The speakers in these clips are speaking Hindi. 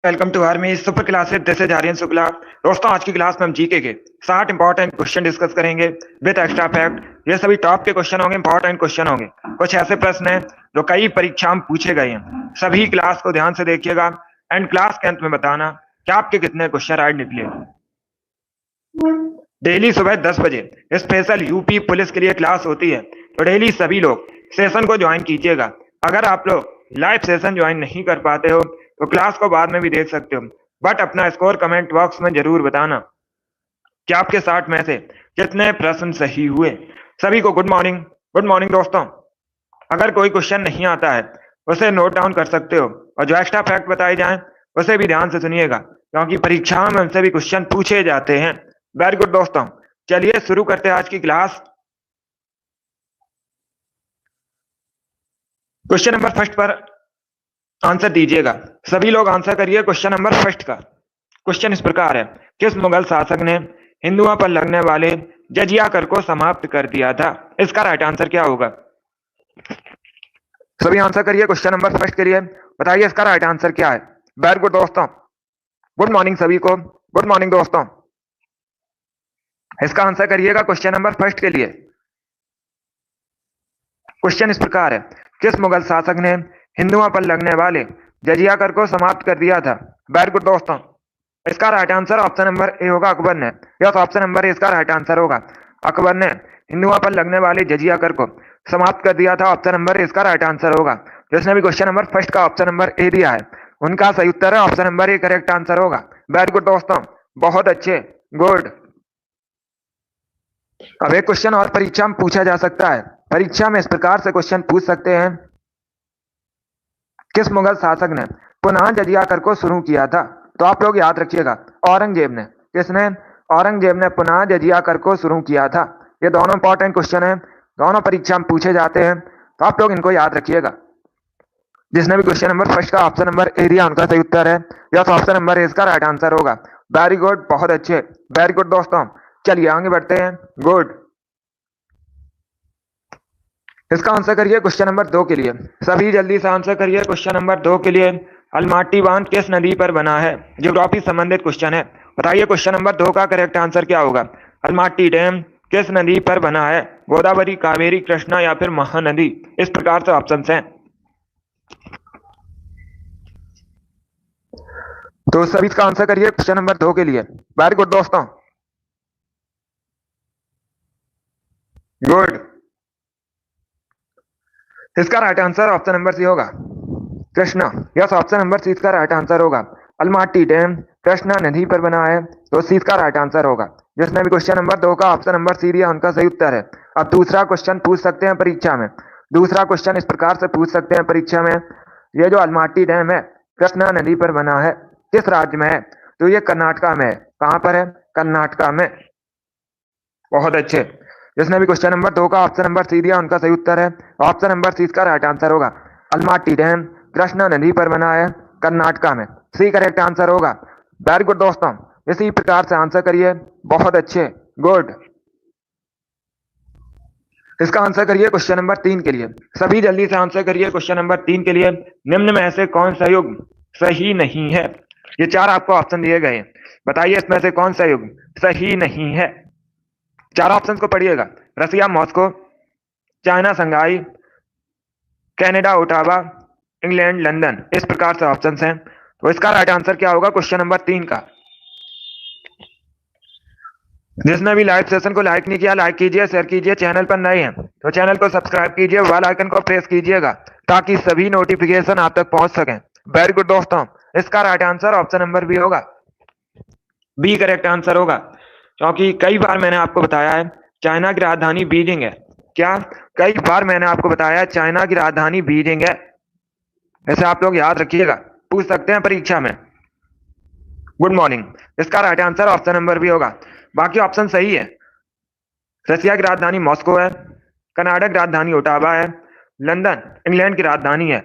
Welcome to army super classes. This is Aryan Shukla. दोस्तों, आज की क्लास में हम जीके के 60 इंपॉर्टेंट क्वेश्चन डिस्कस करेंगे विद एक्स्ट्रा फैक्ट। ये सभी टॉप के क्वेश्चन होंगे, इंपॉर्टेंट क्वेश्चन होंगे। कुछ ऐसे प्रश्न हैं जो कई परीक्षा में पूछे गए हैं। सभी क्लास को ध्यान से देखिएगा एंड क्लास के अंत में बताना कि आपके कितने क्वेश्चन राइट निकले। डेली सुबह 10 बजे स्पेशल यूपी पुलिस के लिए क्लास होती है, तो डेली सभी लोग सेशन को ज्वाइन कीजिएगा। अगर आप लोग लाइव सेशन ज्वाइन नहीं कर पाते हो तो क्लास को बाद में भी देख सकते हो, बट अपना स्कोर कमेंट बॉक्स में जरूर बताना कि आपके 60 में से कितने प्रश्न सही हुए। सभी को गुड मॉर्निंग। गुड मॉर्निंग दोस्तों। अगर कोई क्वेश्चन नहीं आता है उसे नोट डाउन कर सकते हो, और जो एक्स्ट्रा फैक्ट बताए जाएं उसे भी ध्यान से सुनिएगा, क्योंकि परीक्षाओं में उनसे भी क्वेश्चन पूछे जाते हैं। वेरी गुड दोस्तों, चलिए शुरू करते हैं आज की क्लास। क्वेश्चन नंबर फर्स्ट पर आंसर दीजिएगा। सभी लोग आंसर करिए क्वेश्चन नंबर फर्स्ट का। क्वेश्चन इस प्रकार है, किस मुगल शासक ने हिंदुओं पर लगने वाले जजिया कर को समाप्त कर दिया था? इसका राइट आंसर क्या होगा? सभी आंसर करिए क्वेश्चन नंबर फर्स्ट के लिए। बताइए इसका राइट आंसर क्या है। वेरी गुड दोस्तों, गुड मॉर्निंग सभी को। गुड मॉर्निंग दोस्तों। इसका आंसर करिएगा क्वेश्चन नंबर फर्स्ट के लिए। क्वेश्चन इस प्रकार है, किस मुगल शासक ने हिंदुओं पर लगने वाले जजिया कर को समाप्त कर दिया था? वेरी गुड दोस्तों। इसका right answer option number A होगा, अकबर ने। यस, ऑप्शन नंबर ए इसका राइट आंसर होगा। अकबर ने हिंदुओं पर लगने वाले जजिया कर को समाप्त कर दिया था। ऑप्शन नंबर ए इसका राइट आंसर होगा। जिसने भी क्वेश्चन नंबर फर्स्ट का ऑप्शन नंबर ए दिया है उनका सही उत्तर है option number A correct answer होगा। वेरी गुड दोस्तों, बहुत अच्छे, गुड। अब एक क्वेश्चन और परीक्षा में पूछा जा सकता है। परीक्षा में इस प्रकार से क्वेश्चन पूछ सकते हैं, किस मुगल शासक ने पुनः जजिया कर को शुरू किया था? तो आप लोग याद रखिएगा, औरंगजेब ने। किसने? औरंगजेब ने पुनः जजिया कर को शुरू किया था। ये दोनों इंपॉर्टेंट क्वेश्चन है, दोनों परीक्षा में पूछे जाते हैं, तो आप लोग इनको याद रखिएगा। जिसने भी क्वेश्चन नंबर फर्स्ट का ऑप्शन नंबर ए दिया उनका सही उत्तर है। यस, ऑप्शन नंबर ए इसका राइट आंसर होगा। वेरी गुड, बहुत अच्छे, वेरी गुड दोस्तों। चलिए आगे बढ़ते हैं। गुड। इसका आंसर करिए क्वेश्चन नंबर 2 के लिए। सभी जल्दी से आंसर करिए क्वेश्चन नंबर 2 के लिए। अलमाटी बांध किस नदी पर बना है? ज्योग्राफी संबंधित क्वेश्चन है। बताइए क्वेश्चन नंबर 2 का करेक्ट आंसर क्या होगा। अलमाटी डैम किस नदी पर बना है? गोदावरी, कावेरी, कृष्णा या फिर महानदी? इस प्रकार से ऑप्शन हैं। तो सभी इसका आंसर करिए क्वेश्चन नंबर 2 के लिए। वेरी गुड दोस्तों, गुड। इसका right answer option number C होगा, Krishna. Yes, option number C इसका राइट आंसर होगा। अलमाटी डैम कृष्णा नदी पर बना है, तो सी इसका राइट आंसर होगा। जिसने भी क्वेश्चन नंबर 2 का ऑप्शन नंबर सी दिया उनका सही उत्तर है। अब दूसरा क्वेश्चन पूछ सकते हैं परीक्षा में। दूसरा क्वेश्चन इस प्रकार से पूछ सकते हैं परीक्षा में, ये जो अलमाटी डैम है कृष्णा नदी पर बना है, किस राज्य में है? तो ये कर्नाटका में है। कहां पर है? कर्नाटका में। बहुत अच्छे। जिसने भी क्वेश्चन नंबर 2 का ऑप्शन नंबर सी दिया उनका सही उत्तर है। ऑप्शन नंबर सी इसका राइट आंसर होगा। अलमाटी डैम कृष्णा नदी पर बना है, कर्नाटका में। सी करेक्ट आंसर होगा। वेरी गुड दोस्तों, इसी प्रकार से आंसर करिए। बहुत अच्छे, गुड। इसका आंसर करिए क्वेश्चन नंबर 3 के लिए। सभी जल्दी से आंसर करिए क्वेश्चन नंबर 3 के लिए। निम्न में से कौन सा युग सही नहीं है? ये 4 आपको ऑप्शन दिए गए हैं। बताइए इसमें से कौन सा युग सही नहीं है। 4 ऑप्शन को पढ़िएगा। रसिया मॉस्को, चाइना संघाई, कनाडा ओटावा, इंग्लैंड लंदन। इस प्रकार से ऑप्शन हैं। तो इसका राइट आंसर क्या होगा क्वेश्चन नंबर 3 का? जिसने भी लाइव सेशन को लाइक नहीं किया, लाइक कीजिए, शेयर कीजिए। चैनल पर नए हैं तो चैनल को सब्सक्राइब कीजिए, बेल आइकन को प्रेस कीजिएगा ताकि सभी नोटिफिकेशन आप तक पहुंच सकें। वेरी गुड दोस्तों, इसका right answer option number B होगा। बी करेक्ट आंसर होगा, क्योंकि कई बार मैंने आपको बताया है चाइना की राजधानी बीजिंग है। क्या? कई बार मैंने आपको बताया चाइना की राजधानी बीजिंग है। ऐसे आप लोग याद रखिएगा, पूछ सकते हैं परीक्षा में। Good morning. इसका right answer option number B होगा। बाकी ऑप्शन सही है। रसिया की राजधानी मॉस्को है, कनाडा की राजधानी ओटावा है, लंदन इंग्लैंड की राजधानी है।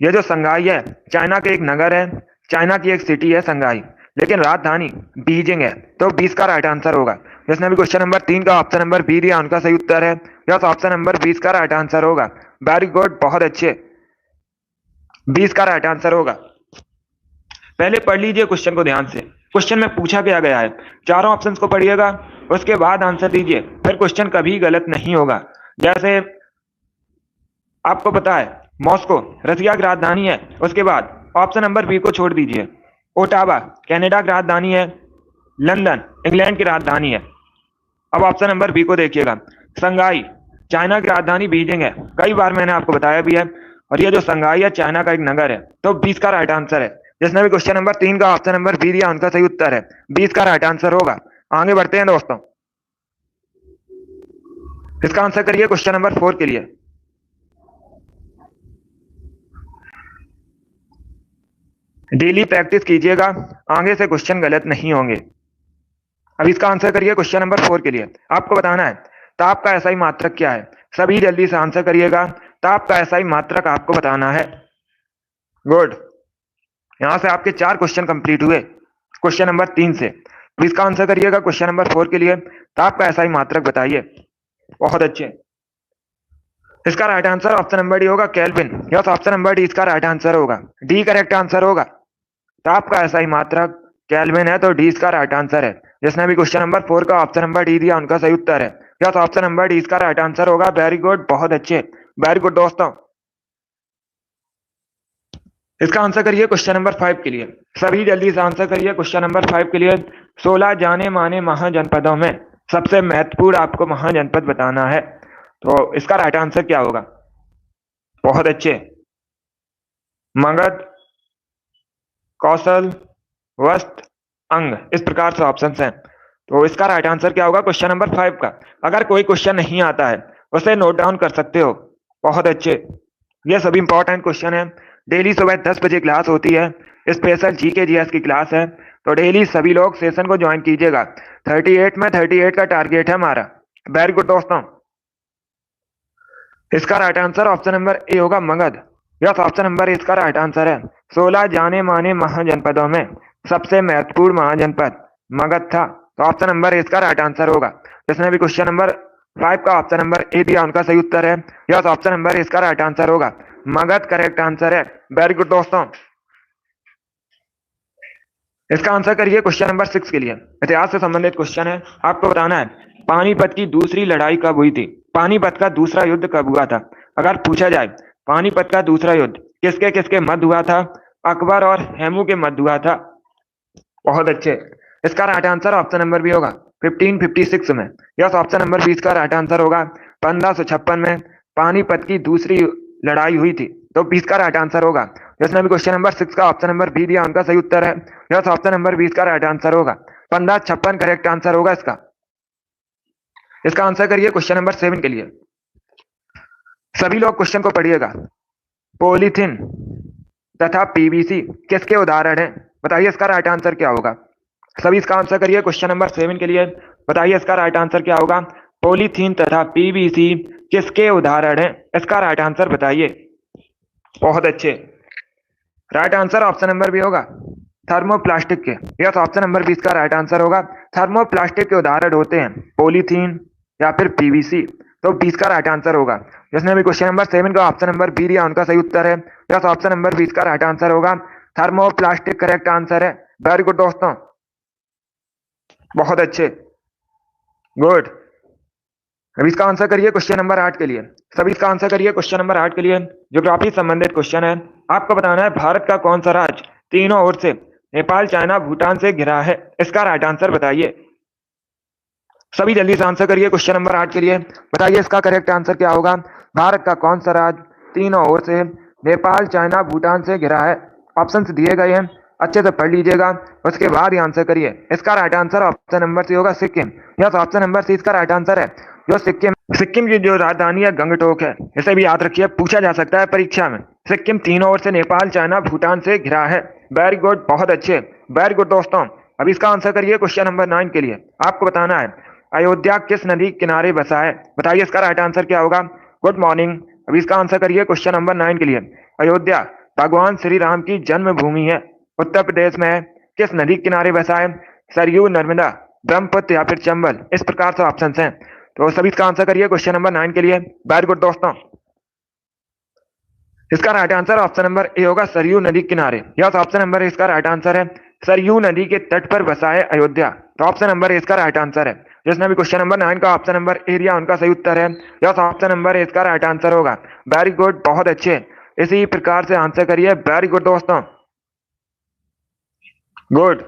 ये जो संघाई है चाइना के एक नगर है, चाइना की एक सिटी है संघाई, लेकिन राजधानी बीजिंग है। तो 20 का राइट आंसर होगा। जिसने भी क्वेश्चन नंबर 3 का ऑप्शन नंबर बी दिया उनका सही उत्तर है। यस, ऑप्शन नंबर 20 का राइट आंसर होगा। वेरी गुड, बहुत अच्छे, 20 का राइट आंसर होगा। पहले पढ़ लीजिए क्वेश्चन को ध्यान से। क्वेश्चन में पूछा क्या गया है, चारों ऑप्शंस को पढ़िएगा, उसके बाद आंसर दीजिए, फिर क्वेश्चन कभी गलत नहीं होगा। जैसे आपको पता है मॉस्को रसिया की राजधानी है, उसके बाद ऑप्शन नंबर बी को छोड़ दीजिए, ओटावा कनाडा की राजधानी है, लंदन इंग्लैंड की राजधानी है। अब ऑप्शन नंबर बी को देखिएगा, शंघाई चाइना की राजधानी बीजिंग है, कई बार मैंने आपको बताया भी है, और ये जो शंघाई है चाइना का एक नगर है, तो 20 का राइट आंसर है। जिसने भी क्वेश्चन नंबर 3 का ऑप्शन नंबर बी दिया उनका सही उत्तर है, 20 का राइट आंसर होगा। आगे बढ़ते हैं दोस्तों, इसका आंसर करिए क्वेश्चन नंबर 4 के लिए। डेली प्रैक्टिस कीजिएगा, आगे से क्वेश्चन गलत नहीं होंगे। अब इसका आंसर करिए क्वेश्चन नंबर 4 के लिए। आपको बताना है ताप का एसआई मात्रक क्या है, सभी जल्दी से आंसर करिएगा। ताप का एसआई मात्रक आपको बताना है। गुड, यहां से आपके 4 क्वेश्चन कंप्लीट हुए क्वेश्चन नंबर 3 से। तो इसका आंसर करिएगा क्वेश्चन नंबर 4 के लिए, ताप का एसआई मात्रक बताइए। बहुत अच्छे, इसका right answer option number D होगा, Kelvin. Yes, option number D इसका राइट आंसर होगा, डी करेक्ट आंसर होगा। ताप का एसआई मात्रक केल्विन है, तो डी इसका राइट आंसर है। जिसने भी क्वेश्चन नंबर 4 का ऑप्शन नंबर डी दिया उनका सही उत्तर है। यस, ऑप्शन नंबर डी इसका राइट आंसर होगा। वेरी गुड, बहुत अच्छे, वेरी गुड दोस्तों। इसका आंसर करिए क्वेश्चन नंबर 5 के लिए, सभी जल्दी से आंसर करिए क्वेश्चन नंबर 5 के लिए। 16 जाने माने महाजनपदों में सबसे महत्वपूर्ण आपको महाजनपद बताना है, तो इसका राइट आंसर क्या होगा? बहुत अच्छे, मगध, कौशल, वस्त, अंग, इस प्रकार से ऑप्शंस हैं। तो इसका राइट आंसर क्या होगा क्वेश्चन नंबर 5 का? अगर कोई क्वेश्चन नहीं आता है उसे नोट डाउन कर सकते हो। बहुत अच्छे, ये सभी इंपॉर्टेंट क्वेश्चन है। डेली सुबह 10 बजे क्लास होती है, स्पेशल जीके जीएस की क्लास है, तो डेली सभी लोग सेशन को ज्वाइन कीजिएगा। 38 में 38 का टारगेट है हमारा। वेरी गुड दोस्तों, इसका right answer option number A होगा, Magadh. Yes, option number A इसका राइट आंसर है। 16 जाने माने महाजनपदों में सबसे महत्वपूर्ण महाजनपद मगध था, तो ऑप्शन नंबर ए इसका राइट आंसर होगा। जिसने भी क्वेश्चन नंबर 5 का ऑप्शन नंबर ए दिया उनका सही उत्तर है। यस, ऑप्शन नंबर ए इसका राइट आंसर होगा, मगध करेक्ट आंसर है। वेरी गुड दोस्तों, इसका आंसर करिए क्वेश्चन नंबर 6 के लिए। इतिहास से संबंधित क्वेश्चन है, आपको बताना है पानीपत की दूसरी लड़ाई कब हुई थी? पानीपत का दूसरा युद्ध कब हुआ था? अगर पूछा जाए पानीपत का दूसरा युद्ध किसके किसके मध्य हुआ था? अकबर और हेमू के मध्य हुआ था। बहुत अच्छे, इसका right answer option number B होगा, 1556 में। यस, ऑप्शन नंबर 20 का राइट आंसर होगा। 1556 में पानीपत की दूसरी लड़ाई हुई थी, तो 20 का राइट आंसर होगा। जिसने भी क्वेश्चन नंबर 6 का ऑप्शन नंबर बी दिया उनका सही उत्तर है। यस, ऑप्शन नंबर 20 का राइट आंसर होगा। 1556 करेक्ट आंसर होगा इसका। इसका आंसर करिए क्वेश्चन नंबर 7 के लिए। सभी लोग क्वेश्चन को पढ़िएगा। पॉलीथीन तथा पीवीसी किसके उदाहरण हैं? बताइए इसका राइट आंसर क्या होगा? सभी इसका आंसर करिए क्वेश्चन नंबर 7 के लिए। बताइए इसका राइट आंसर क्या होगा? पॉलीथीन तथा पीवीसी किसके उदाहरण हैं? इसका राइट आंसर बताइए। बहुत अच्छे, right answer option number B होगा, थर्मोप्लास्टिक के। यस, ऑप्शन नंबर 20 का राइट आंसर होगा। थर्मोप्लास्टिक के उदाहरण होते हैं पॉलीथीन या फिर पीवीसी, तो 20 का राइट आंसर होगा। जिसने भी क्वेश्चन नंबर 7 का ऑप्शन नंबर बी दिया उनका सही उत्तर है। यस, ऑप्शन नंबर 20 का राइट आंसर होगा, थर्मोप्लास्टिक करेक्ट आंसर है। वेरी गुड दोस्तों, बहुत अच्छे, गुड। अब इसका आंसर करिए क्वेश्चन नंबर 8 के लिए। सभी इसका आंसर करिए क्वेश्चन नंबर 8 के लिए। ज्योग्राफी संबंधित क्वेश्चन है, आपको बताना है भारत का कौन सा राज्य तीनों ओर से नेपाल, चाइना, भूटान से घिरा है? इसका राइट आंसर बताइए। सभी जल्दी से आंसर करिए क्वेश्चन नंबर 8 के लिए। बताइए इसका करेक्ट आंसर क्या होगा? भारत का कौन सा राज्य तीनों ओर से नेपाल, चाइना, भूटान से घिरा है? ऑप्शंस दिए गए हैं, अच्छे से पढ़ लीजिएगा, उसके बाद ही आंसर करिए। इसका right answer option number C होगा, Sikkim. Yes, option number C इसका राइट आंसर है। जो सिक्किम की जो राजधानी है गंगटोक है, इसे भी याद रखिए, पूछा जा सकता है परीक्षा में। सिक्किम तीनों ओर से नेपाल, चाइना, भूटान से घिरा है। वेरी गुड, बहुत अच्छे, वेरी गुड दोस्तों। अब इसका आंसर करिए क्वेश्चन नंबर 9 के लिए। आपको बताना है अयोध्या किस नदी किनारे बसा है? बताइए इसका राइट आंसर क्या होगा? Good morning. अब इसका आंसर करिए क्वेश्चन नंबर 9 के लिए। अयोध्या भगवान श्री राम की जन्मभूमि है, उत्तर प्रदेश में है, किस नदी किनारे बसा है? सरयू, नर्मदा, ब्रह्मपुत्र या फिर चंबल, इस प्रकार से ऑप्शन हैं। तो सभी इसका आंसर करिए क्वेश्चन नंबर 9 के लिए। वेरी गुड दोस्तों, इसका right answer option number A होगा सरयू नदी किनारे। यस, ऑप्शन नंबर ए इसका राइट आंसर है। सरयू नदी के तट पर बसा है अयोध्या। तो ऑप्शन नंबर ए इसका राइट आंसर है। जिसने भी क्वेश्चन नंबर 9 का ऑप्शन नंबर ए दिया उनका सही उत्तर है। यस, ऑप्शन नंबर ए इसका राइट आंसर होगा। वेरी गुड, बहुत अच्छे। इसी प्रकार से आंसर करिए। वेरी गुड दोस्तों, गुड।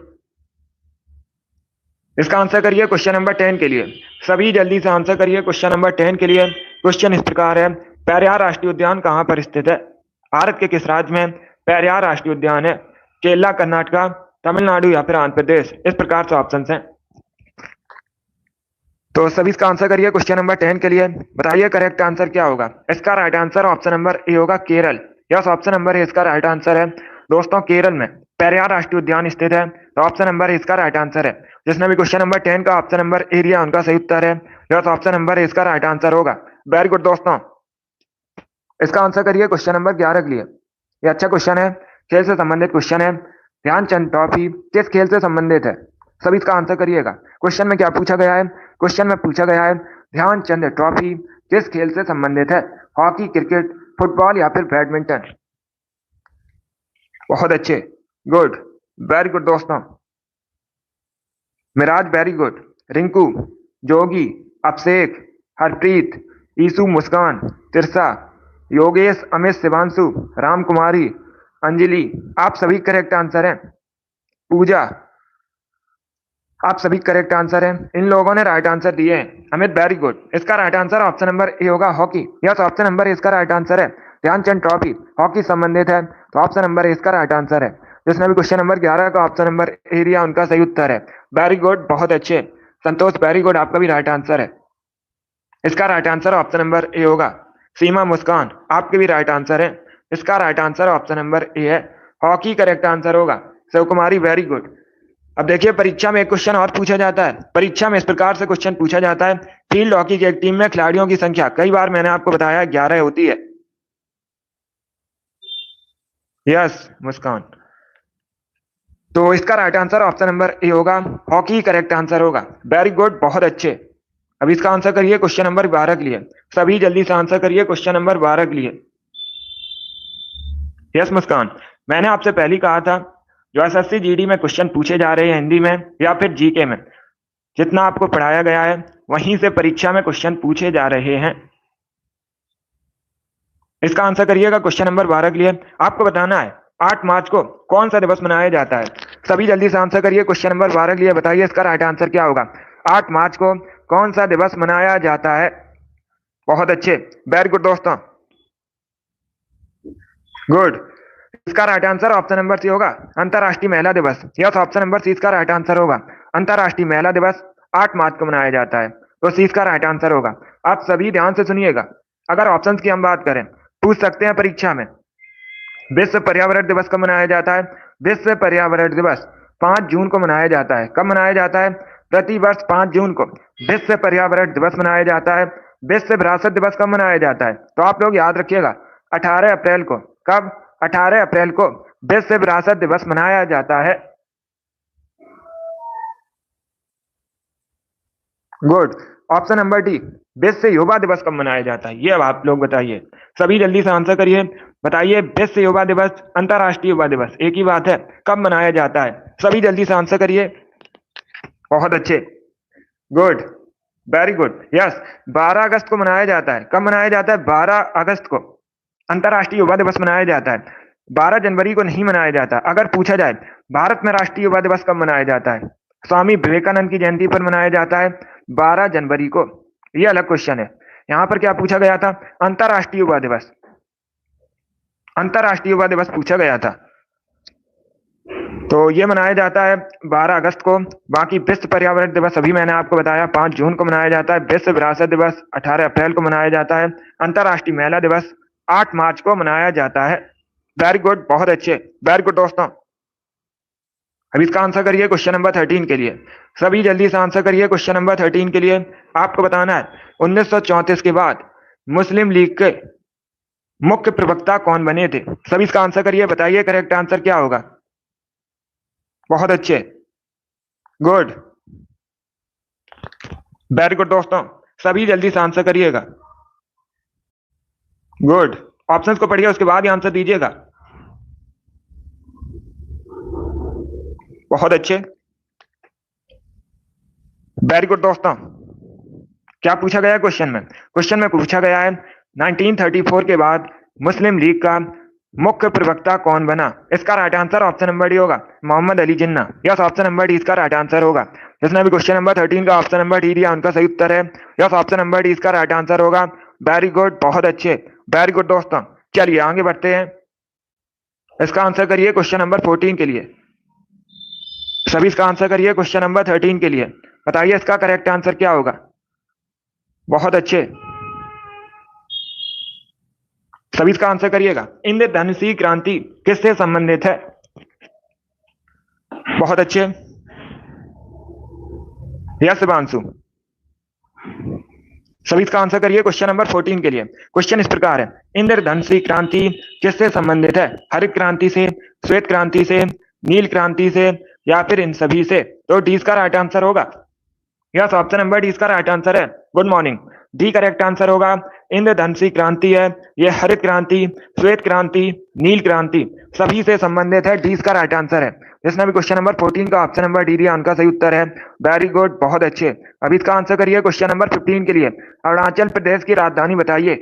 इसका आंसर करिए क्वेश्चन नंबर 10 के लिए। सभी जल्दी से आंसर करिए क्वेश्चन नंबर 10 के लिए। क्वेश्चन इस प्रकार है, पेरियार राष्ट्रीय उद्यान कहां पर स्थित है? भारत के किस राज्य में पेरियार राष्ट्रीय उद्यान है? केरला, कर्नाटका, तमिलनाडु या फिर आंध्र प्रदेश? इस प्रकार से ऑप्शन हैं। तो सभी इसका आंसर करिए क्वेश्चन नंबर 10 के लिए। बताइए करेक्ट आंसर क्या होगा? इसका right answer option number A होगा, Kerala. Yes, option number A इसका राइट आंसर है। दोस्तों, केरल में पेरियार राष्ट्रीय उद्यान स्थित है। तो ऑप्शन नंबर ए इसका राइट आंसर है। जिसने भी क्वेश्चन नंबर 10 का ऑप्शन नंबर ए दिया उनका सही उत्तर है। यस, ऑप्शन नंबर ए इसका राइट आंसर होगा। वेरी गुड दोस्तों। इसका आंसर करिए क्वेश्चन नंबर 11 के लिए। ये अच्छा क्वेश्चन है, खेल से संबंधित क्वेश्चन है। ध्यानचंद ट्रॉफी किस खेल से संबंधित है? सभी इसका आंसर करिएगा। क्वेश्चन में क्या पूछा गया है? क्वेश्चन में पूछा गया है ध्यानचंद ट्रॉफी किस खेल से संबंधित है? हॉकी, क्रिकेट, फुटबॉल या फिर बैडमिंटन? बहुत अच्छे, गुड, वेरी गुड दोस्तों। मिराज वेरी गुड, रिंकू, जोगी, अभिषेक, हरप्रीत, ईसु, मुस्कान, तिरसा, योगेश, अमित, शिवांशु, राम कुमारी, अंजलि, आप सभी करेक्ट आंसर हैं। पूजा, आप सभी करेक्ट आंसर हैं। इन लोगों ने राइट आंसर दिए हैं। Amit very good. इसका right answer option number A होगा, hockey. Yes, option number A इसका राइट आंसर है। ध्यानचंद ट्रॉफी हॉकी संबंधित है। तो ऑप्शन नंबर ए इसका राइट आंसर है। जिसने भी क्वेश्चन नंबर 11 का ऑप्शन नंबर ए दिया उनका सही उत्तर है। वेरी गुड, बहुत अच्छे। संतोष वेरी गुड, आपका भी राइट आंसर है। इसका right answer option number A होगा। सीमा, मुस्कान, आपके भी राइट आंसर है। इसका राइट आंसर ऑप्शन नंबर ए है, हॉकी करेक्ट आंसर होगा। शिव कुमारी वेरी गुड। अब देखिए, परीक्षा में एक क्वेश्चन और पूछा जाता है। परीक्षा में इस प्रकार से क्वेश्चन पूछा जाता है, फील्ड हॉकी की एक टीम में खिलाड़ियों की संख्या, कई बार मैंने आपको बताया 11 होती है। यस, मुस्कान। तो इसका right answer option number A होगा, हॉकी करेक्ट आंसर होगा। वेरी गुड, बहुत अच्छे। अब इसका आंसर करिए क्वेश्चन नंबर 12 के लिए। सभी जल्दी से आंसर करिए क्वेश्चन नंबर 12 के लिए। यस, मुस्कान, मैंने आपसे पहले ही कहा था, जो एसएससी जीडी में क्वेश्चन पूछे जा रहे हैं हिंदी में या फिर जीके में, जितना आपको पढ़ाया गया है वहीं से परीक्षा में क्वेश्चन पूछे जा रहे हैं। इसका आंसर करिएगा क्वेश्चन नंबर 12 के लिए। आपको बताना है 8 मार्च को कौन सा दिवस मनाया जाता है? सभी जल्दी से आंसर करिए क्वेश्चन नंबर 12 के लिए। बताइए इसका राइट आंसर क्या होगा? 8 मार्च को कौन सा दिवस मनाया जाता है? बहुत अच्छे, वेरी गुड दोस्तों, गुड। इसका right answer option number C होगा, अंतरराष्ट्रीय महिला दिवस। यस, ऑप्शन नंबर सी इसका राइट आंसर होगा। अंतरराष्ट्रीय महिला दिवस 8 मार्च को मनाया जाता है। तो सी इसका राइट आंसर होगा। आप सभी ध्यान से सुनिएगा। अगर ऑप्शंस की हम बात करें, पूछ सकते हैं परीक्षा में, विश्व पर्यावरण दिवस कब मनाया जाता है? विश्व पर्यावरण दिवस 5 जून को मनाया जाता है। कब मनाया जाता है? प्रतिवर्ष 5 जून को विश्व पर्यावरण दिवस मनाया जाता है। विश्व विरासत दिवस कब मनाया जाता है? तो आप लोग याद रखिएगा, 18 अप्रैल को। कब? 18 अप्रैल को विश्व विरासत दिवस मनाया जाता है। गुड। ऑप्शन नंबर डी, विश्व युवा दिवस कब मनाया जाता है? ये अब आप लोग बताइए। सभी जल्दी से आंसर करिए। बताइए, विश्व युवा दिवस, अंतरराष्ट्रीय युवा दिवस एक ही बात है, कब मनाया जाता है? सभी जल्दी से आंसर करिए। बहुत अच्छे, गुड, वेरी गुड। यस, 12 अगस्त को मनाया जाता है। कब मनाया जाता है? 12 अगस्त को अंतरराष्ट्रीय युवा दिवस मनाया जाता है। 12 जनवरी को नहीं मनाया जाता। अगर पूछा जाए भारत में राष्ट्रीय युवा दिवस कब मनाया जाता है? स्वामी विवेकानंद की जयंती पर मनाया जाता है, 12 जनवरी को। यह अलग क्वेश्चन है। यहां पर क्या पूछा गया था? अंतरराष्ट्रीय युवा दिवस, अंतरराष्ट्रीय युवा दिवस पूछा गया था। तो ये मनाया जाता है 12 अगस्त को। बाकी विश्व पर्यावरण दिवस अभी मैंने आपको बताया 5 जून को मनाया जाता है। विश्व विरासत दिवस 18 अप्रैल को मनाया जाता है। अंतरराष्ट्रीय महिला दिवस 8 मार्च को मनाया जाता है। वेरी गुड, बहुत अच्छे, वेरी गुड दोस्तों। अब इसका आंसर करिए क्वेश्चन नंबर 13 के लिए। सभी जल्दी से आंसर करिए क्वेश्चन नंबर 13 के लिए। आपको बताना है 1934 के बाद मुस्लिम लीग के मुख्य प्रवक्ता कौन बने थे? सभी इसका आंसर करिए। बताइए करेक्ट आंसर क्या होगा? बहुत अच्छे, गुड, वेरी गुड दोस्तों। सभी जल्दी से आंसर करिएगा। गुड, ऑप्शंस को पढ़िए, उसके बाद ही आंसर दीजिएगा। बहुत अच्छे, वेरी गुड दोस्तों। क्या पूछा गया है क्वेश्चन में? क्वेश्चन में पूछा गया है 1934 के बाद मुस्लिम लीग का मुख्य प्रवक्ता कौन बना? इसका right answer option number D होगा, Mohammad Ali Jinnah. Yes, option number D इसका राइट आंसर होगा। जिसने भी क्वेश्चन नंबर 13 का ऑप्शन नंबर डी दिया उनका सही उत्तर है। यस, ऑप्शन नंबर डी इसका राइट आंसर होगा। वेरी गुड, बहुत अच्छे, वेरी गुड दोस्तों। चलिए आगे बढ़ते हैं। इसका आंसर करिए क्वेश्चन नंबर 14 के लिए। सभी इसका आंसर करिए क्वेश्चन नंबर 13 के लिए। बताइए इसका करेक्ट आंसर क्या होगा? बहुत अच्छे, सभी इसका आंसर करिएगा। इंद्रधनुषी क्रांति किससे संबंधित है? बहुत अच्छे, यस शिवांशु। सभी इसका आंसर करिए क्वेश्चन नंबर 14 के लिए। क्वेश्चन इस प्रकार है, इंद्रधनुषी क्रांति किससे संबंधित है? हरित क्रांति से, श्वेत क्रांति से, नील क्रांति से, या फिर इन सभी से? तो डी इसका राइट आंसर होगा। यस, ऑप्शन नंबर डी इसका राइट आंसर है। Good morning, D correct answer होगा। इंद्रधनुषी क्रांति है, यह हरित क्रांति, श्वेत क्रांति, नील क्रांति सभी से संबंधित है। डी इसका राइट आंसर है। जिसने भी क्वेश्चन नंबर 14 का ऑप्शन नंबर डी दिया उनका सही उत्तर है। वेरी गुड, बहुत अच्छे। अभी इसका आंसर करिए क्वेश्चन नंबर 15 के लिए। अरुणाचल प्रदेश की राजधानी बताइए।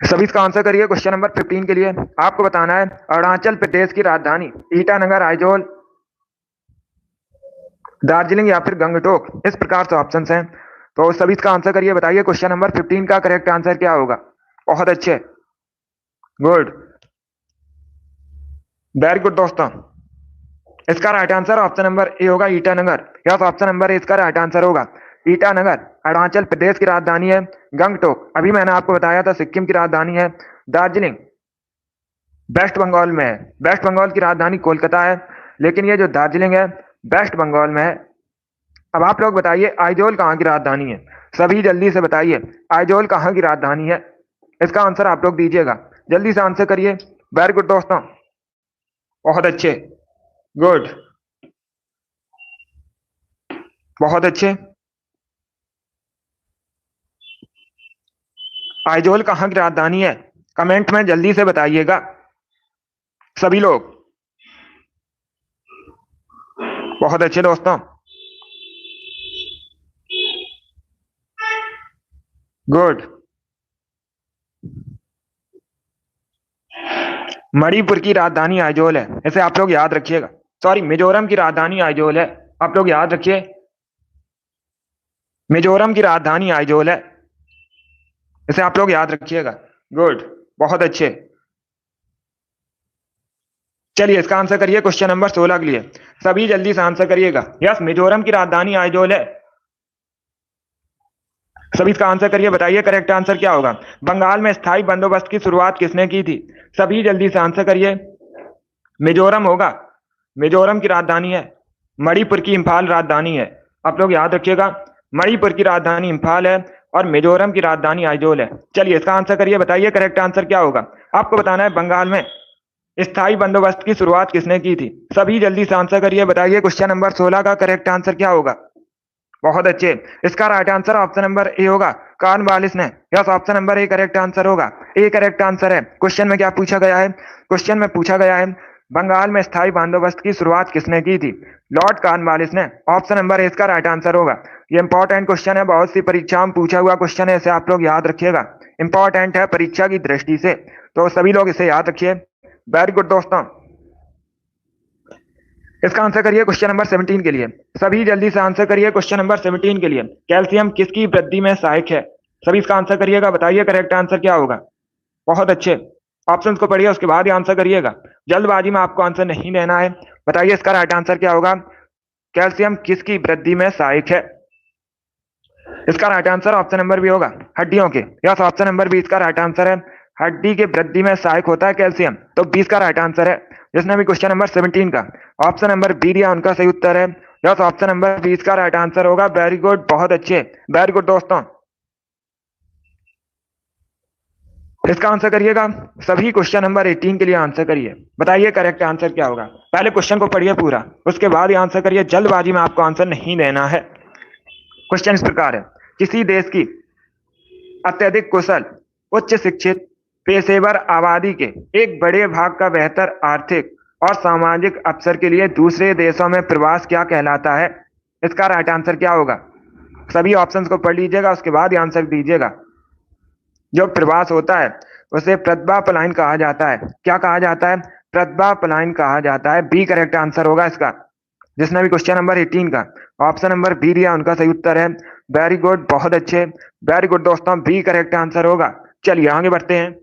सभी इसका आंसर करिए क्वेश्चन नंबर 15 के लिए। आपको बताना है अरुणाचल प्रदेश की राजधानी ईटानगर, आइजोल, दार्जिलिंग या फिर गंगटोक। इस प्रकार से ऑप्शन हैं, तो सभी इसका आंसर करिए। बताइए क्वेश्चन नंबर 15 का करेक्ट आंसर क्या होगा? बहुत अच्छे, गुड, वेरी गुड दोस्तों। इसका right answer option number A होगा, Itanagar. Yes, option number A इसका राइट आंसर होगा। ईटानगर अरुणाचल प्रदेश की राजधानी है। गंगटोक अभी मैंने आपको बताया था सिक्किम की राजधानी है। दार्जिलिंग वेस्ट बंगाल में है। वेस्ट बंगाल की राजधानी कोलकाता है, लेकिन ये जो दार्जिलिंग है वेस्ट बंगाल में है। अब आप लोग बताइए आइजोल कहाँ की राजधानी है? सभी जल्दी से बताइए आइजोल कहाँ की राजधानी है? इसका आंसर आप लोग दीजिएगा, जल्दी से आंसर करिए। वेरी गुड दोस्तों, बहुत अच्छे, गुड, बहुत अच्छे। आइजोल कहाँ की राजधानी है? कमेंट में जल्दी से बताइएगा सभी लोग। बहुत अच्छे दोस्तों, गुड। मणिपुर की राजधानी आइजोल है, इसे आप लोग याद रखिएगा। सॉरी, मिजोरम की राजधानी आइजोल है, आप लोग याद रखिए। मिजोरम की राजधानी आइजोल है, इसे आप लोग याद रखिएगा। गुड, बहुत अच्छे। चलिए इसका आंसर करिए क्वेश्चन नंबर 16 के लिए। सभी जल्दी से आंसर करिएगा। यस, मिजोरम की राजधानी आइजोल है। सभी इसका आंसर करिए। बताइए करेक्ट आंसर क्या होगा? बंगाल में स्थायी बंदोबस्त की शुरुआत किसने की थी? सभी जल्दी से आंसर करिए। मिजोरम होगा, मिजोरम की राजधानी है। मणिपुर की इंफाल राजधानी है, आप लोग याद रखिएगा। मणिपुर की राजधानी इंफाल है और मिजोरम की राजधानी आइजोल है। चलिए इसका आंसर करिए। बताइए करेक्ट आंसर क्या होगा? आपको बताना है बंगाल में स्थायी बंदोबस्त की शुरुआत किसने की थी? सभी जल्दी से आंसर करिए। बताइए क्वेश्चन नंबर 16 का करेक्ट आंसर क्या होगा? बहुत अच्छे। इसका right answer option number A होगा, कॉर्नवालिस ने। Yes, option number A correct answer होगा। ए करेक्ट आंसर है। क्वेश्चन में क्या पूछा गया है? क्वेश्चन में पूछा गया है बंगाल में स्थायी बंदोबस्त की शुरुआत किसने की थी? लॉर्ड कॉर्नवालिस ने। ऑप्शन नंबर ए इसका राइट आंसर होगा। ये इंपॉर्टेंट क्वेश्चन है, बहुत सी परीक्षाओं में पूछा हुआ क्वेश्चन है, इसे आप लोग याद रखिएगा। इंपॉर्टेंट है परीक्षा की दृष्टि से, तो सभी लोग इसे याद रखिए। वेरी गुड दोस्तों। इसका आंसर करिए क्वेश्चन नंबर 17 के लिए। सभी जल्दी से आंसर करिए क्वेश्चन नंबर 17 के लिए। कैल्शियम किसकी वृद्धि में सहायक है? सभी इसका आंसर करिएगा। बताइए करेक्ट आंसर क्या होगा? बहुत अच्छे। ऑप्शन को पढ़िए, उसके बाद ही आंसर करिएगा। जल्दबाजी में आपको आंसर नहीं देना है। बताइए इसका राइट आंसर क्या होगा? कैल्शियम किसकी वृद्धि में सहायक है? इसका right answer option number B होगा, हड्डियों के। यस, ऑप्शन नंबर बी इसका राइट आंसर है। हड्डी के वृद्धि में सहायक होता है कैल्शियम, तो 20 का राइट आंसर है। जिसने भी क्वेश्चन नंबर 17 का ऑप्शन नंबर बी दिया उनका सही उत्तर है। यस, ऑप्शन नंबर 20 का राइट आंसर होगा। वेरी गुड, बहुत अच्छे, वेरी गुड दोस्तों। इसका आंसर करिएगा। सभी क्वेश्चन नंबर 18 के लिए आंसर करिए। बताइए करेक्ट आंसर क्या होगा? पहले क्वेश्चन को पढ़िए पूरा, उसके बाद ही आंसर करिए। जल्दबाजी में आपको आंसर नहीं देना है। क्वेश्चन इस प्रकार है, किसी देश की अत्यधिक कुशल उच्च शिक्षित पेशेवर आबादी के एक बड़े भाग का बेहतर आर्थिक और सामाजिक अवसर के लिए दूसरे देशों में प्रवास क्या कहलाता है? इसका राइट आंसर क्या होगा? सभी ऑप्शंस को पढ़ लीजिएगा, उसके बाद ही आंसर दीजिएगा। जो प्रवास होता है उसे प्रतिभा पलायन कहा जाता है। क्या कहा जाता है? प्रतिभा पलायन कहा जाता है। बी करेक्ट आंसर होगा इसका। जिसने भी क्वेश्चन नंबर 18 का ऑप्शन नंबर बी दिया उनका सही उत्तर है। वेरी गुड, बहुत अच्छे, वेरी गुड दोस्तों, बी करेक्ट आंसर होगा। चलिए आगे बढ़ते हैं।